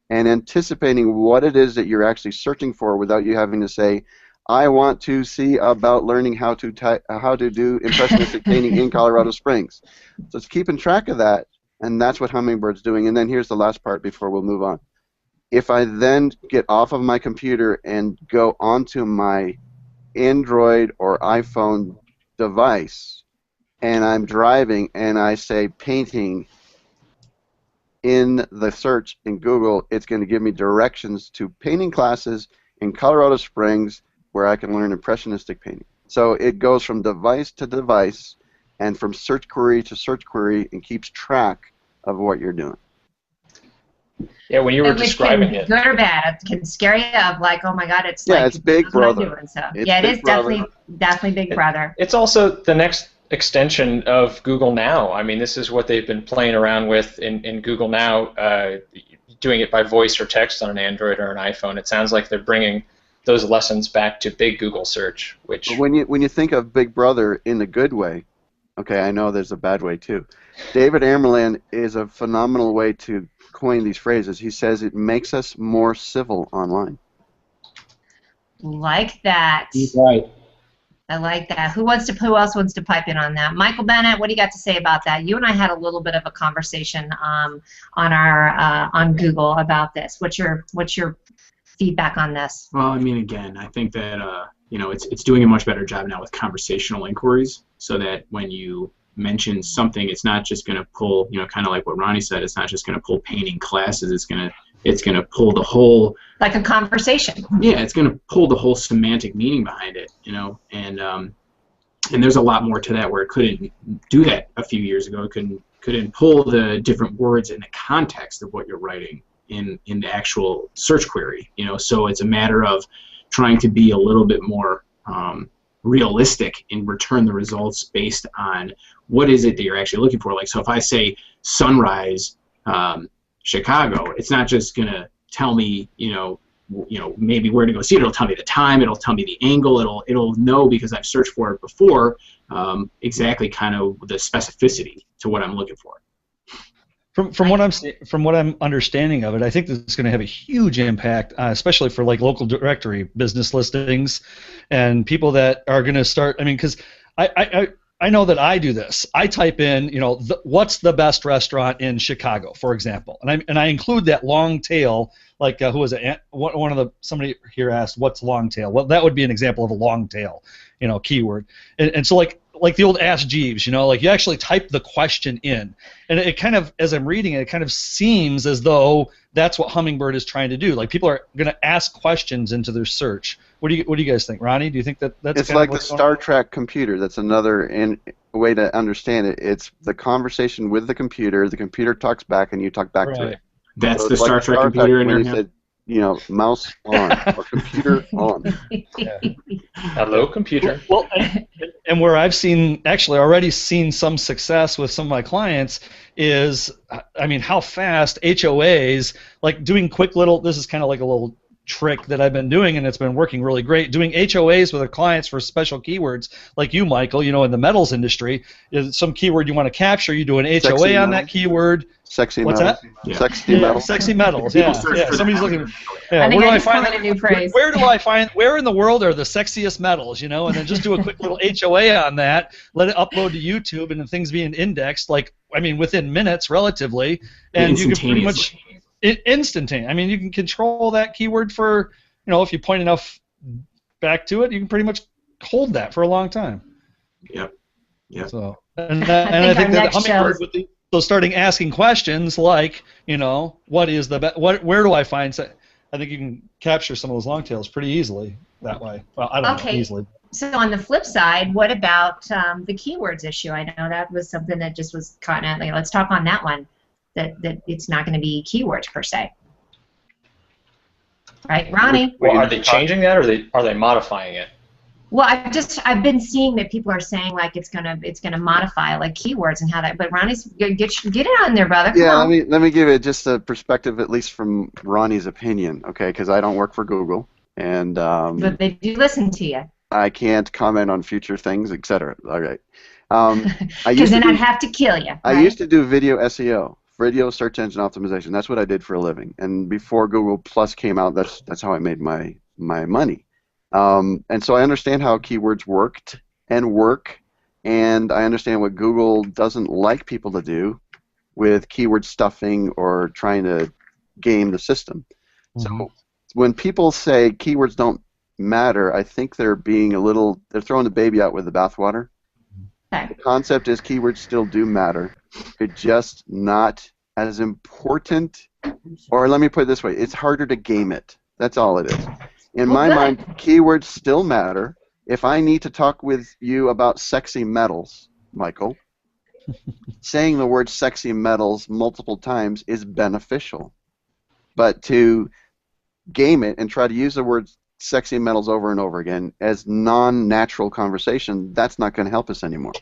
and anticipating what it is that you're actually searching for without you having to say, I want to see about learning how to do impressionistic painting in Colorado Springs. So it's keeping track of that, and that's what Hummingbird's doing. And then here's the last part before we'll move on. If I then get off of my computer and go onto my Android or iPhone device, and I'm driving and I say painting in the search in Google, it's going to give me directions to painting classes in Colorado Springs where I can learn impressionistic painting. So it goes from device to device and from search query to search query and keeps track of what you're doing. Yeah, when you were describing it. Good or bad, it can scare you of like, oh my God, it's like, it's Big Brother. So, it's yeah, it Big is Brother. definitely Big Brother. It's also the next extension of Google Now. I mean, this is what they've been playing around with in Google Now, doing it by voice or text on an Android or an iPhone. It sounds like they're bringing those lessons back to big Google search, which... But when you think of Big Brother in a good way, Okay, I know there's a bad way too. David Amerland is a phenomenal way to coin these phrases. He says it makes us more civil online. Like that. He's right. I like that. Who else wants to pipe in on that? Michael Bennett, what do you got to say about that? You and I had a little bit of a conversation on Google about this. What's your feedback on this? Well, I mean, again, I think that it's doing a much better job now with conversational inquiries, so that when you mention something, it's not just going to pull, kind of like what Ronnie said. It's not just going to pull painting classes. It's going to pull the whole, like a conversation. Yeah, it's going to pull the whole semantic meaning behind it, and there's a lot more to that where it couldn't do that a few years ago. It couldn't pull the different words in the context of what you're writing in the actual search query, So it's a matter of trying to be a little bit more realistic and return the results based on what is it that you're actually looking for. Like, so if I say sunrise Chicago, it's not just gonna tell me, maybe where to go see it. It'll tell me the time. It'll tell me the angle. It'll know, because I've searched for it before, exactly kind of the specificity to what I'm looking for. From what I'm understanding of it, I think this is going to have a huge impact, especially for like local directory business listings, and people that are going to start. I mean, because I know that I do this. I type in, what's the best restaurant in Chicago, for example, and I include that long tail. Like who was it? Somebody here asked, what's long tail? Well, that would be an example of a long tail, keyword. And so like the old Ask Jeeves, like you actually type the question in, and it kind of, as I'm reading it, it kind of seems as though that's what Hummingbird is trying to do. Like people are going to ask questions into their search. What do you guys think, Ronnie? Do you think that's? It's like the Star Trek computer. That's another way to understand it. It's the conversation with the computer. The computer talks back, and you talk back to it. That's so the Star Trek computer in here. Said, mouse on or computer on. Yeah. Hello, computer. Well, and where I've already seen some success with some of my clients is, I mean, how fast HOAs, like doing quick little, this is kind of like a little trick that I've been doing, and it's been working really great. Doing HOAs with our clients for special keywords, like you, Michael, in the metals industry, is some keyword you want to capture, you do an HOA sexy on metals. that keyword. Sexy What's metals. that? Yeah. Sexy metals. Sexy metals. Yeah. Somebody's looking. Yeah. I think Where do I I just find coined that? a new phrase. Where in the world are the sexiest metals? And then just do a quick little HOA on that. Let it upload to YouTube, and the things being indexed, within minutes, relatively, and you can pretty much instantaneous. I mean, you can control that keyword for, if you point enough back to it, you can pretty much hold that for a long time. Yep. So, and I think that Hummingbird with the. So starting asking questions like, what is the where do I find? I think you can capture some of those long tails pretty easily that way. Well, I don't know easily. So on the flip side, what about the keywords issue? I know that was something that just was caught in. Let's talk on that one. That it's not going to be keywords per se. Right, Ronnie? Well, are they changing that, or are they modifying it? Well, I've been seeing that people are saying like it's gonna modify like keywords and how that. But Ronnie's get it on there, brother. Come on. let me give it just a perspective, at least from Ronnie's opinion, okay? Because I don't work for Google, and but they do listen to you. I can't comment on future things, etc. All right. Because then I'd have to kill you. Right? I used to do video SEO, video search engine optimization. That's what I did for a living. And before Google Plus came out, that's how I made my money. And so I understand how keywords worked and work, and I understand what Google doesn't like people to do with keyword stuffing or trying to game the system. Mm-hmm. So when people say keywords don't matter, I think they're throwing the baby out with the bathwater. Okay. The concept is keywords still do matter. It's just not as important, or let me put it this way, it's harder to game it. That's all it is. In my mind, keywords still matter. If I need to talk with you about sexy metals, Michael, saying the word sexy metals multiple times is beneficial. But to game it and try to use the word sexy metals over and over again as non-natural conversation, that's not going to help us anymore.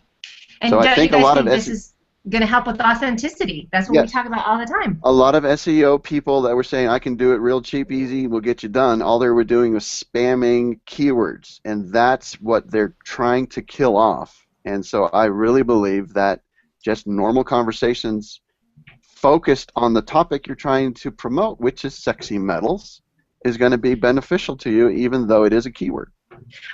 And so I think a lot of this is going to help with authenticity. That's what we talk about all the time. A lot of SEO people that were saying, I can do it real cheap, easy, we'll get you done, all they were doing was spamming keywords, and that's what they're trying to kill off. And so I really believe that just normal conversations focused on the topic you're trying to promote, which is sexy metals, is going to be beneficial to you, even though it is a keyword.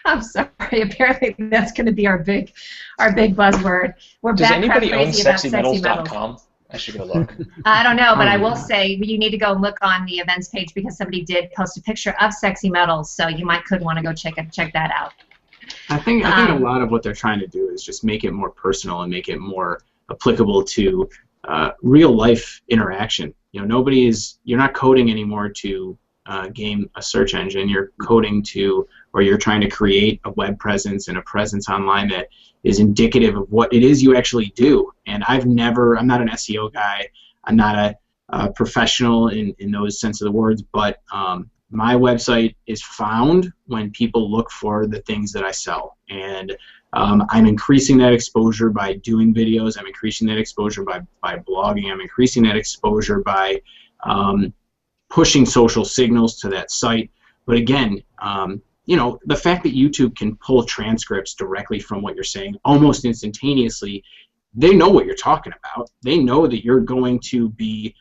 I'm sorry. Apparently, that's going to be our big buzzword. We're Does back anybody own crazy about sexy metals. sexymetals.com? I should go look. I don't know, but I will say you need to go look on the events page because somebody did post a picture of sexy metals, so you could want to go check that out. I think a lot of what they're trying to do is just make it more personal and make it more applicable to real life interaction. You know, you're not coding anymore to game a search engine. You're coding to, or you're trying to create a web presence and a presence online that is indicative of what it is you actually do. And I'm not an SEO guy. I'm not a professional in those sense of the words, but my website is found when people look for the things that I sell. And I'm increasing that exposure by doing videos. I'm increasing that exposure by blogging. I'm increasing that exposure by pushing social signals to that site. But again, you know, the fact that YouTube can pull transcripts directly from what you're saying almost instantaneously, they know what you're talking about. They know that you're going to be,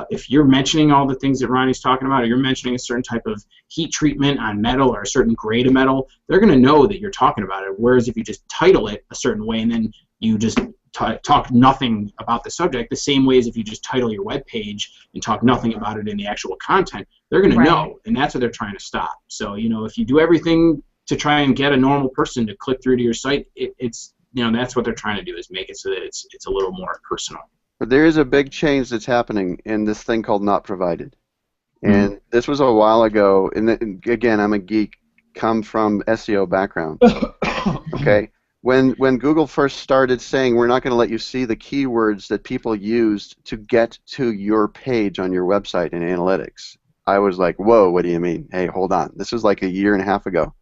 if you're mentioning all the things that Ronnie's talking about, or you're mentioning a certain type of heat treatment on metal or a certain grade of metal, they're going to know that you're talking about it. Whereas if you just title it a certain way and then you just talk nothing about the subject, the same way as if you just title your web page and talk nothing about it in the actual content, they're going to know, and that's what they're trying to stop. So, you know, if you do everything to try and get a normal person to click through to your site, it's, you know, that's what they're trying to do, is make it so that it's a little more personal. But there is a big change that's happening in this thing called not provided. And this was a while ago, and again, I'm a geek, come from SEO background. Okay? When Google first started saying we're not going to let you see the keywords that people used to get to your page on your website in analytics, I was like, whoa, what do you mean? Hey, hold on. This was like a year and a half ago.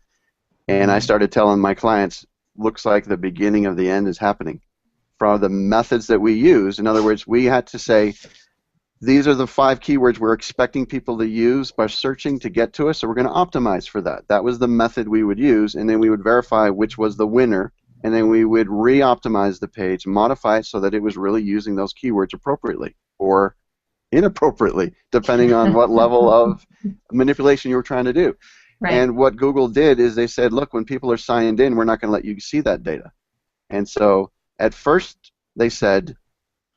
And I started telling my clients, looks like the beginning of the end is happening. From the methods that we use, in other words, we had to say, these are the 5 keywords we're expecting people to use by searching to get to us, so we're going to optimize for that. That was the method we would use, and then we would verify which was the winner, and then we would re-optimize the page, modify it so that it was really using those keywords appropriately or inappropriately, depending on what level of manipulation you were trying to do. Right. And what Google did is they said, look, when people are signed in, we're not going to let you see that data. And so at first they said,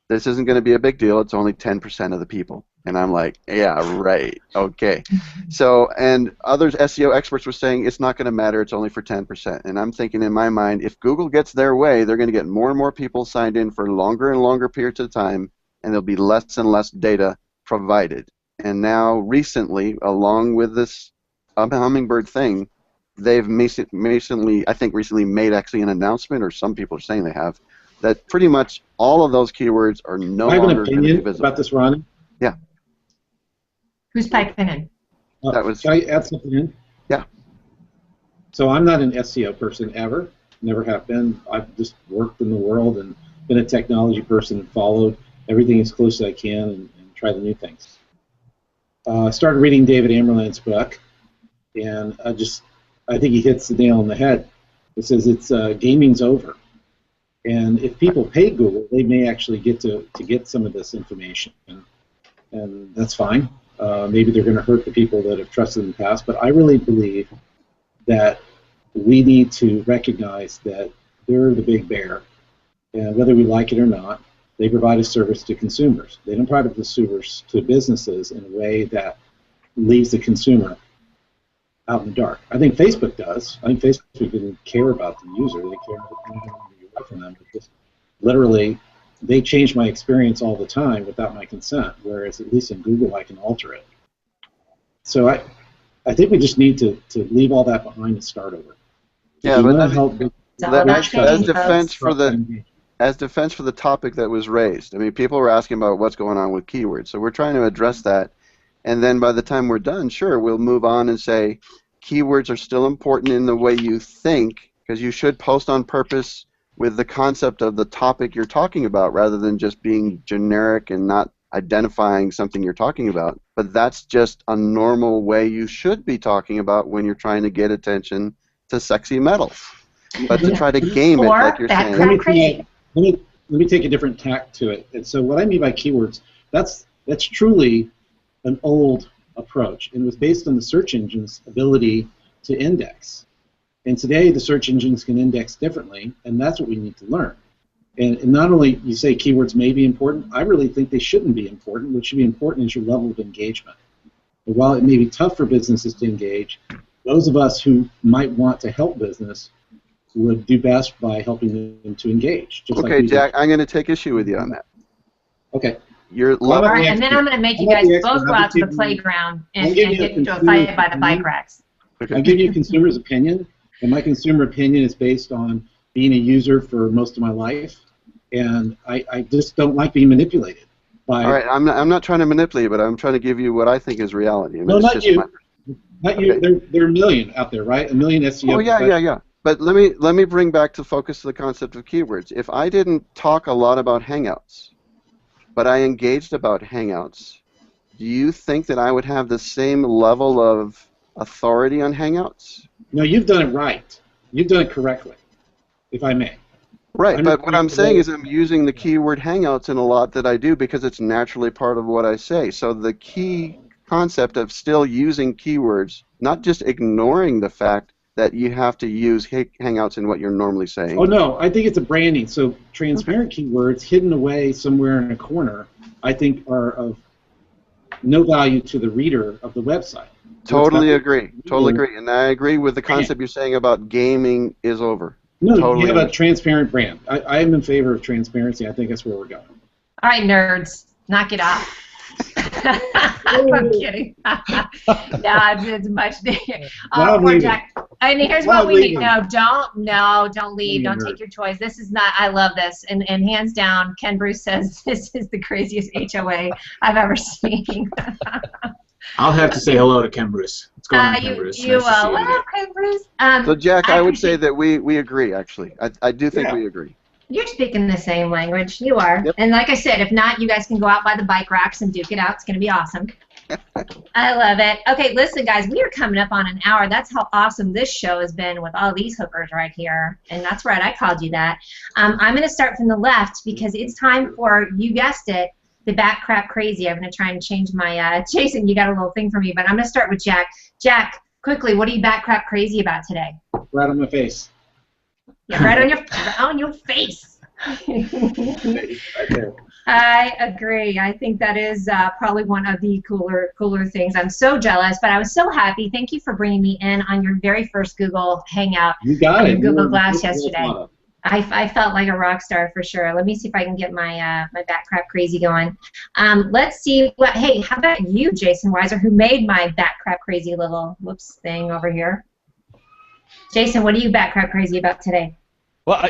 this isn't going to be a big deal, it's only 10% of the people. And I'm like, yeah, right, okay. So, and others, SEO experts were saying it's not going to matter, it's only for 10%. And I'm thinking in my mind, if Google gets their way, they're going to get more and more people signed in for longer and longer periods of time, and there'll be less and less data provided. And now, recently, along with this Hummingbird thing, they've recently made actually an announcement, or some people are saying they have, that pretty much all of those keywords are no longer going to be visible. I have an opinion about this, Ronnie. Yeah. Who's piping in? Can I add something in? Yeah. So I'm not an SEO person ever. Never have been. I've just worked in the world and been a technology person and followed everything as close as I can and try the new things. I started reading David Amerland's book, and I think he hits the nail on the head. It says it's gaming's over. And if people pay Google, they may actually get to get some of this information, and that's fine. Maybe they're going to hurt the people that have trusted in the past, but I really believe that we need to recognize that they're the big bear, and whether we like it or not, they provide a service to consumers. They don't provide a service to businesses in a way that leaves the consumer out in the dark. I think Facebook does. I think Facebook didn't care about the user. They care about from them. Because literally, they change my experience all the time without my consent, whereas at least in Google I can alter it. So I think we just need to leave all that behind and start over. Yeah, but as defense for the topic that was raised. I mean, people were asking about what's going on with keywords, so we're trying to address that, and then by the time we're done, sure, we'll move on and say keywords are still important in the way you think, because you should post on purpose with the concept of the topic you're talking about rather than just being generic and not identifying something you're talking about. But that's just a normal way you should be talking about when you're trying to get attention to sexy metals. but to try to game it, like you're saying. Let me take a different tack to it. And so what I mean by keywords, that's truly an old approach, and was based on the search engine's ability to index. And today the search engines can index differently, and that's what we need to learn. And not only you say keywords may be important, I really think they shouldn't be important. What should be important is your level of engagement. But while it may be tough for businesses to engage, those of us who might want to help business would do best by helping them to engage. Okay, like Jack, I'm going to take issue with you on that. Okay. All right, and then I'm going to make you guys both go out to the playground and get into a fight by the bike racks. Okay. I'll give you a consumer's opinion, and my consumer opinion is based on being a user for most of my life, and I just don't like being manipulated. All right, I'm not trying to manipulate you, but I'm trying to give you what I think is reality. I mean, no, not you. Not you. There are a million out there, right? A million SEO. Oh, yeah. But let me bring back to focus to the concept of keywords. If I didn't talk a lot about Hangouts, but I engaged about Hangouts, do you think that I would have the same level of authority on Hangouts? No, you've done it right. You've done it correctly, if I may. Right, but what I'm saying is I'm using the keyword Hangouts in a lot that I do because it's naturally part of what I say. So the key concept of still using keywords, not just ignoring the fact that you have to use Hangouts in what you're normally saying. Oh, no, I think it's a branding. So transparent keywords hidden away somewhere in a corner, I think, are of no value to the reader of the website. Totally agree. Totally agree. And I agree with the concept you're saying about gaming is over. No, totally you have a transparent brand. I am in favor of transparency. I think that's where we're going. All right, nerds, knock it off. I'm kidding. No, it's much. Oh, poor Jack. And here's what we need. No, don't leave. Don't take your choice. This is not. I love this. And hands down, Ken Bruce says this is the craziest HOA I've ever seen. I'll have to say hello to Ken Bruce. What's going on, Ken Bruce? Nice to see you again. Ken Bruce. So, Jack, I would say that we agree, actually. I do think we agree. You're speaking the same language. You are. Yep. And like I said, if not, you guys can go out by the bike racks and duke it out. It's going to be awesome. I love it. Okay, listen, guys, we are coming up on an hour. That's how awesome this show has been with all these hookers right here. And that's right, I called you that. I'm going to start from the left because it's time for, you guessed it, the back crap crazy. I'm going to try and change my, Jason, you got a little thing for me, but I'm going to start with Jack. Jack, quickly, what are you back crap crazy about today? Right on my face. Yeah, right on your face. Right there. I agree. I think that is probably one of the cooler things. I'm so jealous, but I was so happy. Thank you for bringing me in on your very first Google Hangout. You got it. Google Glass yesterday. I felt like a rock star for sure. Let me see if I can get my my back crap crazy going. Let's see what. Hey, how about you, Jason Weiser, who made my back crap crazy little whoops thing over here? Jason, what are you back crap crazy about today? Well,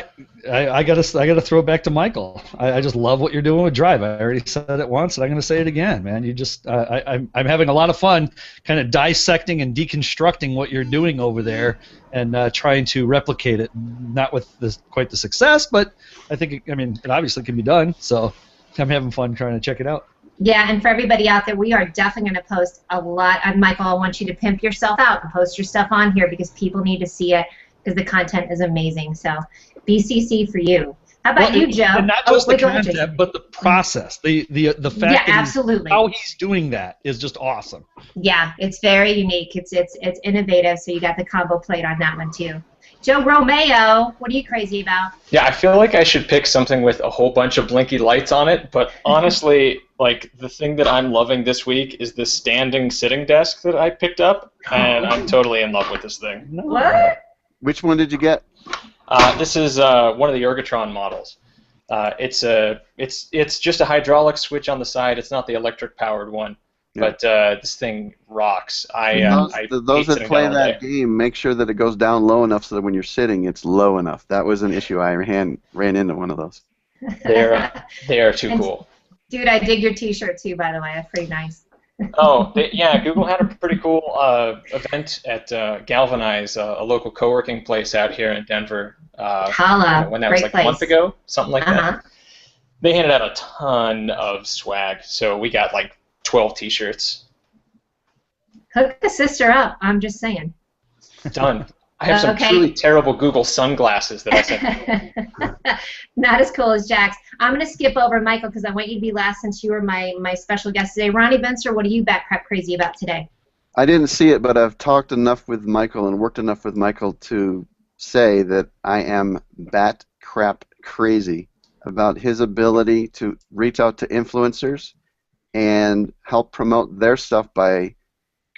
I gotta throw it back to Michael. I just love what you're doing with Drive. I already said it once, and I'm gonna say it again, man. You just I'm having a lot of fun, kind of dissecting and deconstructing what you're doing over there, and trying to replicate it. Not with quite the success, but I think it obviously can be done. So I'm having fun trying to check it out. Yeah, and for everybody out there, we are definitely going to post a lot. Michael, I want you to pimp yourself out and post your stuff on here because people need to see it because the content is amazing. So BCC for you. How about you, Joe? And not just the content, but the process. The fact that absolutely. How he's doing that is just awesome. Yeah, it's very unique. It's innovative, so you got the combo plate on that one too. Joe Romeo, what are you crazy about? Yeah, I feel like I should pick something with a whole bunch of blinky lights on it, but honestly, like the thing that I'm loving this week is the standing sitting desk that I picked up, and I'm totally in love with this thing. What? Which one did you get? This is one of the Ergotron models. It's just a hydraulic switch on the side. It's not the electric powered one. Yeah. But this thing rocks. Those that play that game, make sure that it goes down low enough so that when you're sitting, it's low enough. That was an issue. I ran into one of those. They are too cool. Dude, I dig your T-shirt too, by the way. That's pretty nice. Yeah, Google had a pretty cool event at Galvanize, a local co-working place out here in Denver. When that was like a month ago, something like that. They handed out a ton of swag, so we got like 12 T-shirts. Hook the sister up. I'm just saying. Done. I have some truly terrible Google sunglasses that I sent. Not as cool as Jack's. I'm going to skip over Michael because I want you to be last since you were my special guest today. Ronnie Bincer, what are you back crap crazy about today? I didn't see it, but I've talked enough with Michael and worked enough with Michael to say that I am bat crap crazy about his ability to reach out to influencers and help promote their stuff by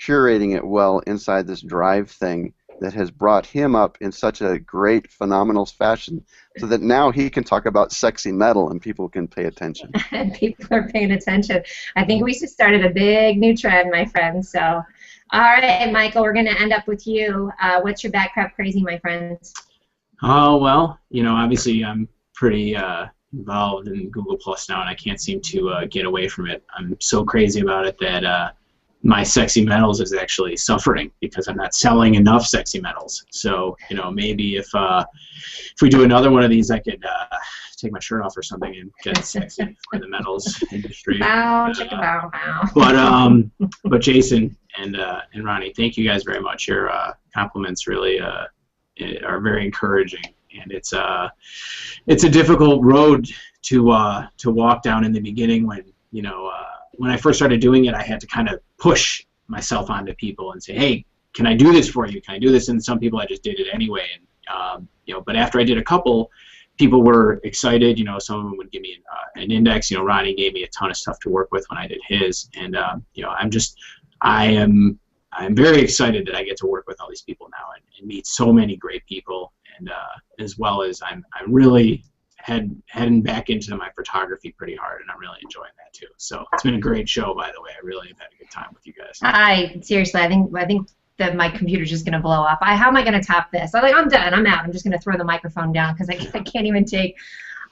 curating it well inside this Drive thing that has brought him up in such a great, phenomenal fashion so that now he can talk about sexy metal and people can pay attention. And people are paying attention. I think we just started a big new trend, my friend. So, all right, Michael, we're going to end up with you. What's your back crap crazy, my friends? Oh, well, obviously I'm pretty involved in Google Plus now, and I can't seem to get away from it. I'm so crazy about it that my sexy metals is actually suffering because I'm not selling enough sexy metals. So, maybe if we do another one of these, I could take my shirt off or something and get sexy for the metals industry. Bow, chicka bow, bow. But Jason and Ronnie, thank you guys very much. Your compliments really are very encouraging, and it's a difficult road to walk down in the beginning when I first started doing it, I had to kind of push myself onto people and say, hey, can I do this for you? Can I do this? And some people I just did it anyway. And but after I did a couple, people were excited. Some of them would give me an index. Ronnie gave me a ton of stuff to work with when I did his. And I'm very excited that I get to work with all these people now and meet so many great people. And as well as I'm really heading back into my photography pretty hard, and I'm really enjoying that too. So it's been a great show, by the way. I really have had a good time with you guys. Seriously, I think that my computer's just going to blow up. How am I going to top this? I'm done. I'm out. I'm just going to throw the microphone down because I can't even take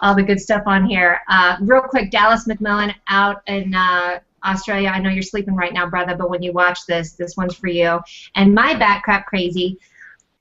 all the good stuff on here. Real quick, Dallas McMillan out in Australia. I know you're sleeping right now, brother, but when you watch this one's for you. And my back crap crazy,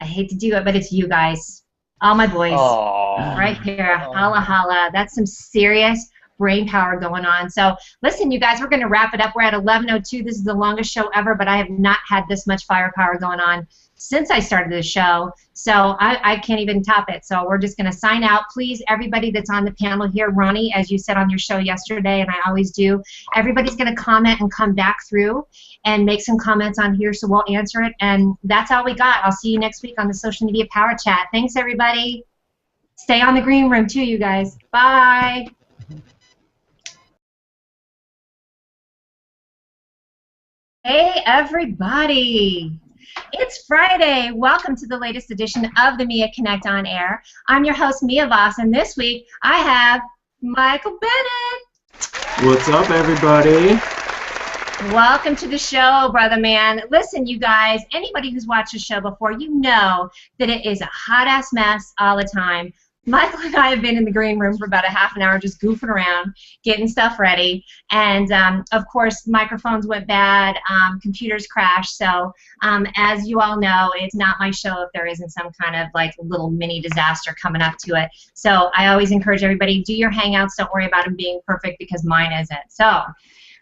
I hate to do it, but it's you guys. All my boys, right here, holla holla. That's some serious brain power going on. So listen, you guys, we're going to wrap it up. We're at 11:02. This is the longest show ever, but I have not had this much firepower going on since I started the show. So I can't even top it. So we're just going to sign out. Please, everybody that's on the panel here, Ronnie, as you said on your show yesterday, and I always do, everybody's going to comment and come back through and make some comments on here, so we'll answer it. And that's all we got. I'll see you next week on the Social Media Power Chat. Thanks, everybody. Stay on the green room, too, you guys. Bye. Hey, everybody. It's Friday. Welcome to the latest edition of the Mia Connect on Air. I'm your host, Mia Voss, and this week I have Michael Bennett. What's up, everybody? Welcome to the show, brother man. Listen, you guys, anybody who's watched the show before, you know that it is a hot-ass mess all the time. Michael and I have been in the green room for about a half an hour just goofing around, getting stuff ready. And, of course, microphones went bad, computers crashed. So, as you all know, it's not my show if there isn't some kind of, little mini disaster coming up to it. So I always encourage everybody, do your Hangouts. Don't worry about them being perfect because mine isn't. So,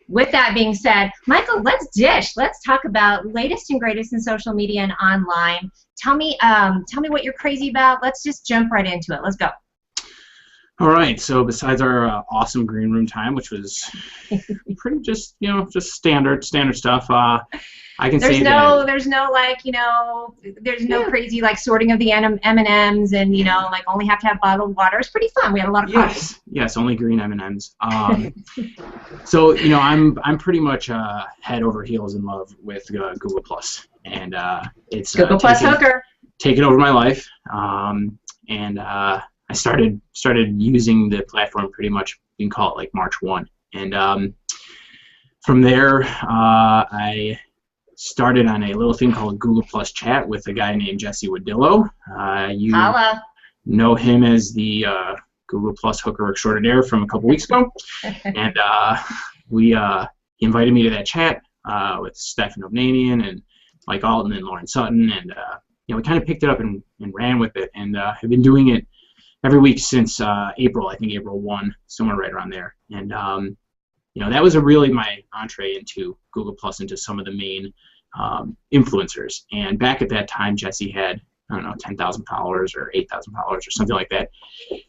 with that being said, Michael, let's dish. Let's talk about latest and greatest in social media and online. Tell me what you're crazy about. Let's just jump right into it. Let's go. All right. So besides our awesome green room time, which was pretty just standard stuff, I can say that there's no crazy sorting of the M&Ms and only have to have bottled water. It's pretty fun. We had a lot of fun. Yes, only green M&Ms. So I'm pretty much head over heels in love with Google Plus, and it's Google Plus hooker taken over my life, and I started using the platform pretty much. You can call it March 1, and from there I started on a little thing called Google Plus Chat with a guy named Jesse Wadillo. You know him as the Google Plus hooker extraordinaire from a couple weeks ago, and he invited me to that chat with Stefan Obnanian and Mike Alton and Lauren Sutton, and we kind of picked it up and ran with it, and have been doing it every week since April. I think April 1, somewhere right around there, and that was really my entree into Google Plus, into some of the main influencers. And back at that time, Jesse had I don't know, 10,000 followers or 8,000 followers or something like that.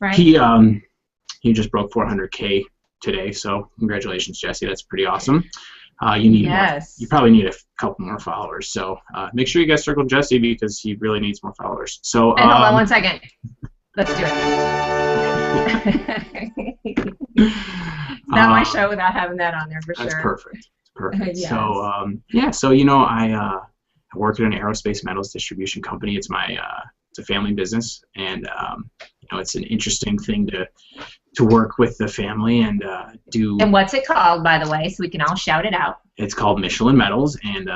Right. He just broke 400K today, so congratulations, Jesse. That's pretty awesome. You need more. You probably need a couple more followers. So make sure you guys circle Jesse because he really needs more followers. So and hold on 1 second. Let's do it. Not my show without having that on there for sure. That's perfect. Perfect. Yes. So yeah. So I work at an aerospace metals distribution company. It's it's a family business, and it's an interesting thing to work with the family and do. And what's it called, by the way, so we can all shout it out? It's called Michelin Metals, and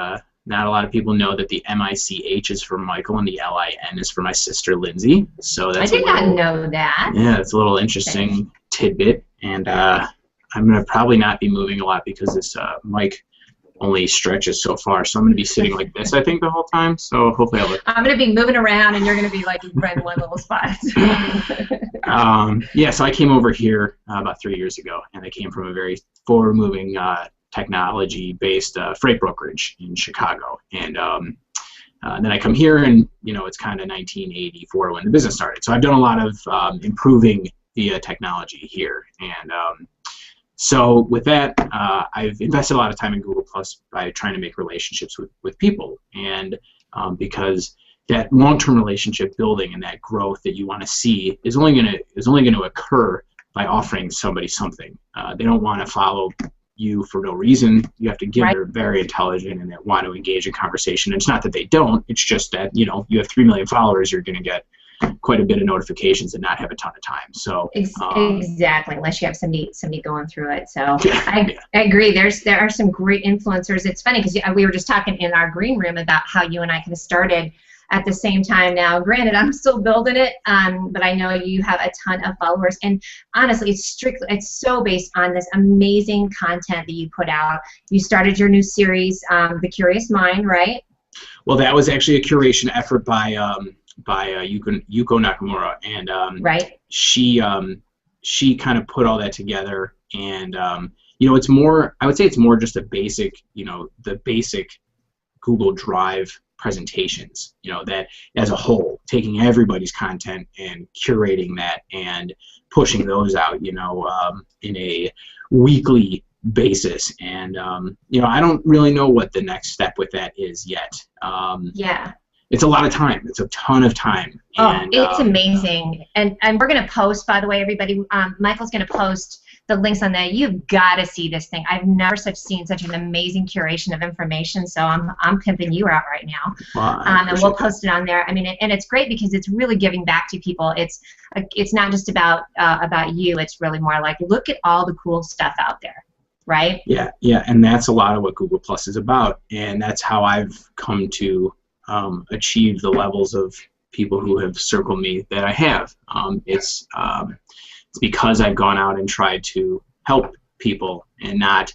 not a lot of people know that the MICH is for Michael and the LIN is for my sister Lindsay. So that's I did not know that. Yeah, it's a little interesting tidbit, and I'm gonna probably not be moving a lot because this mic only stretches so far. So I'm gonna be sitting like this, I think, the whole time. So hopefully I'm gonna be moving around, and you're gonna be like right in one little spot. Yeah, so I came over here about 3 years ago, and I came from a very forward-moving technology-based freight brokerage in Chicago, and then I come here, and it's kind of 1984 when the business started. So I've done a lot of improving the technology here, and so with that, I've invested a lot of time in Google Plus by trying to make relationships with people, and because that long-term relationship building and that growth that you want to see is only going to occur by offering somebody something. They don't want to follow you for no reason. You have to give. They're very intelligent and they want to engage in conversation. And it's not that they don't. It's just that you have 3 million followers. You're going to get quite a bit of notifications and not have a ton of time. So exactly, unless you have somebody going through it. So I agree. There are some great influencers. It's funny because we were just talking in our green room about how you and I kind of started at the same time. Now, granted, I'm still building it, but I know you have a ton of followers. And honestly, it's so based on this amazing content that you put out. You started your new series, The Curious Mind, right? Well, that was actually a curation effort by Yuko Nakamura, and right. She kind of put all that together, and it's more. I would say it's more just a basic, the basic Google Drive presentations, that as a whole, taking everybody's content and curating that and pushing those out, in a weekly basis. And I don't really know what the next step with that is yet. Yeah. It's a lot of time. It's a ton of time. And, it's amazing. And we're going to post, by the way, everybody, Michael's going to post the links on that. You've got to see this thing. I've never seen such an amazing curation of information, so I'm pimping you out right now. Wow, and we'll post it on there. I mean, and it's great because it's really giving back to people. It's not just about you. It's really more like, look at all the cool stuff out there, right? Yeah, and that's a lot of what Google Plus is about, and that's how I've come to achieve the levels of people who have circled me that I have. It's because I've gone out and tried to help people and not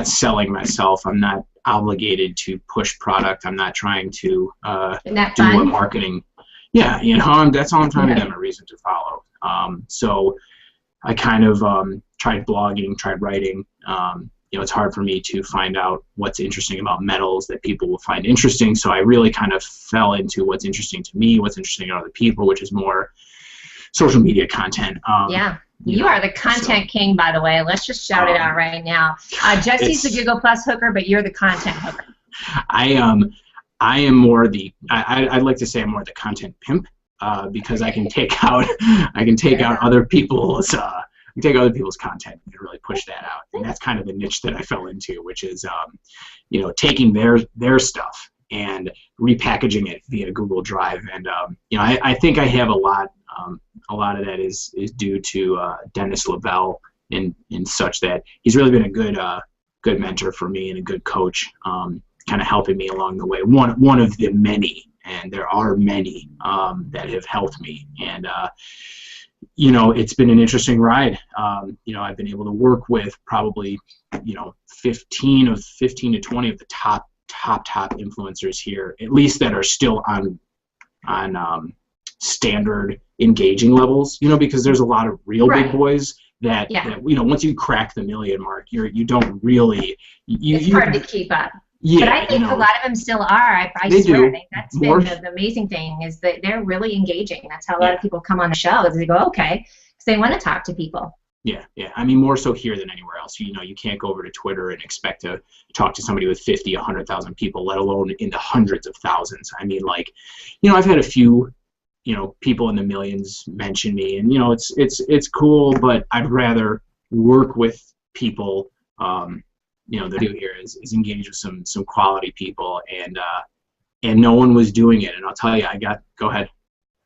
selling myself. I'm not obligated to push product. I'm not trying to do more marketing. Yeah, that's all I'm trying to give them a reason to follow. So I kind of tried blogging, tried writing. It's hard for me to find out what's interesting about metals that people will find interesting. So I really kind of fell into what's interesting to me, what's interesting to other people, which is more social media content. You are the content king, by the way. Let's just shout it out right now. Jesse's the Google Plus hooker, but you're the content hooker. I am more the. I'd like to say I'm more the content pimp because I can take out other people's. Take other people's content and really push that out, and that's kind of the niche that I fell into, which is, taking their stuff and repackaging it via Google Drive, and I think I have a lot of that is due to Dennis Lavelle in such that he's really been a good mentor for me and a good coach, kind of helping me along the way. One of the many, and there are many that have helped me, and it's been an interesting ride. I've been able to work with probably 15 to 20 of the top influencers here, at least that are still on standard engaging levels, because there's a lot of real big boys that once you crack the million mark, you don't really it's hard to keep up. Yeah, but I think a lot of them still are. I they swear. do. I think that's been the amazing thing is that they're really engaging. That's how a lot of people come on the show. Is they go, okay, because they want to talk to people. Yeah. I mean, more so here than anywhere else. You know, you can't go over to Twitter and expect to talk to somebody with 50, 100,000 people, let alone in the hundreds of thousands. I mean, like, you know, I've had a few, you know, people in the millions mention me, and you know, it's cool, but I'd rather work with people. You know, the do here is engage with some quality people, and no one was doing it. And I'll tell you, go ahead.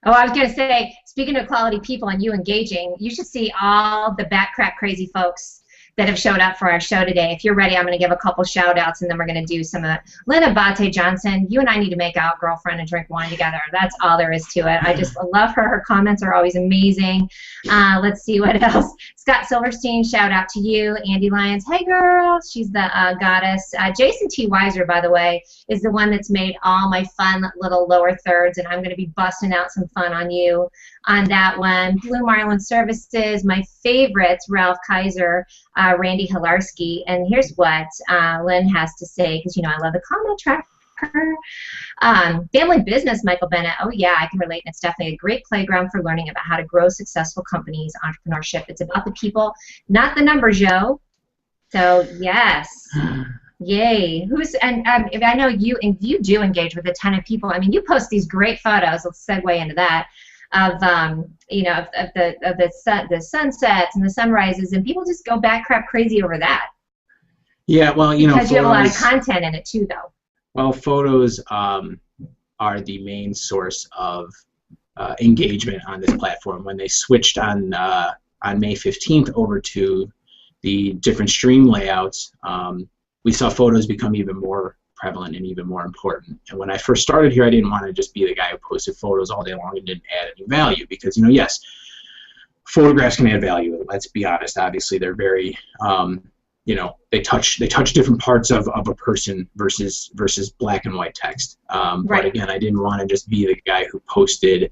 Oh, I was going to say, speaking of quality people and you engaging, you should see all the backcrack crazy folks that have showed up for our show today. If you're ready, I'm going to give a couple shout outs and then we're going to do some of the. Lynn Abate Johnson, you and I need to make out, girlfriend, and drink wine together. That's all there is to it. I just love her. Her comments are always amazing. Let's see what else. Scott Silverstein, shout out to you. Andy Lyons, hey girl, she's the goddess. Jason T. Weiser, by the way, is the one that's made all my fun little lower thirds, and I'm going to be busting out some fun on you on that one. Blue Marlin Services, my favorites, Ralph Kaiser, Randy Hilarski, and here's what Lynn has to say, because, you know, I love the comment tracker. Family business, Michael Bennett. Oh, yeah, I can relate. And it's definitely a great playground for learning about how to grow successful companies, entrepreneurship. It's about the people, not the numbers, yo. So, yes. Yay. And I know you do engage with a ton of people. I mean, you post these great photos. Let's segue into that. Of you know, of the sunsets and the sunrises, and people just go back crap crazy over that. Yeah, well, you know, because you have a lot of content in it too, though. Well, photos are the main source of engagement on this platform. When they switched on May 15th over to the different stream layouts, we saw photos become even more prevalent and even more important. And when I first started here, I didn't want to just be the guy who posted photos all day long and didn't add any value, because, you know, yes, photographs can add value. Let's be honest. Obviously, they're very, you know, they touch different parts of a person versus black and white text. Right. But again, I didn't want to just be the guy who posted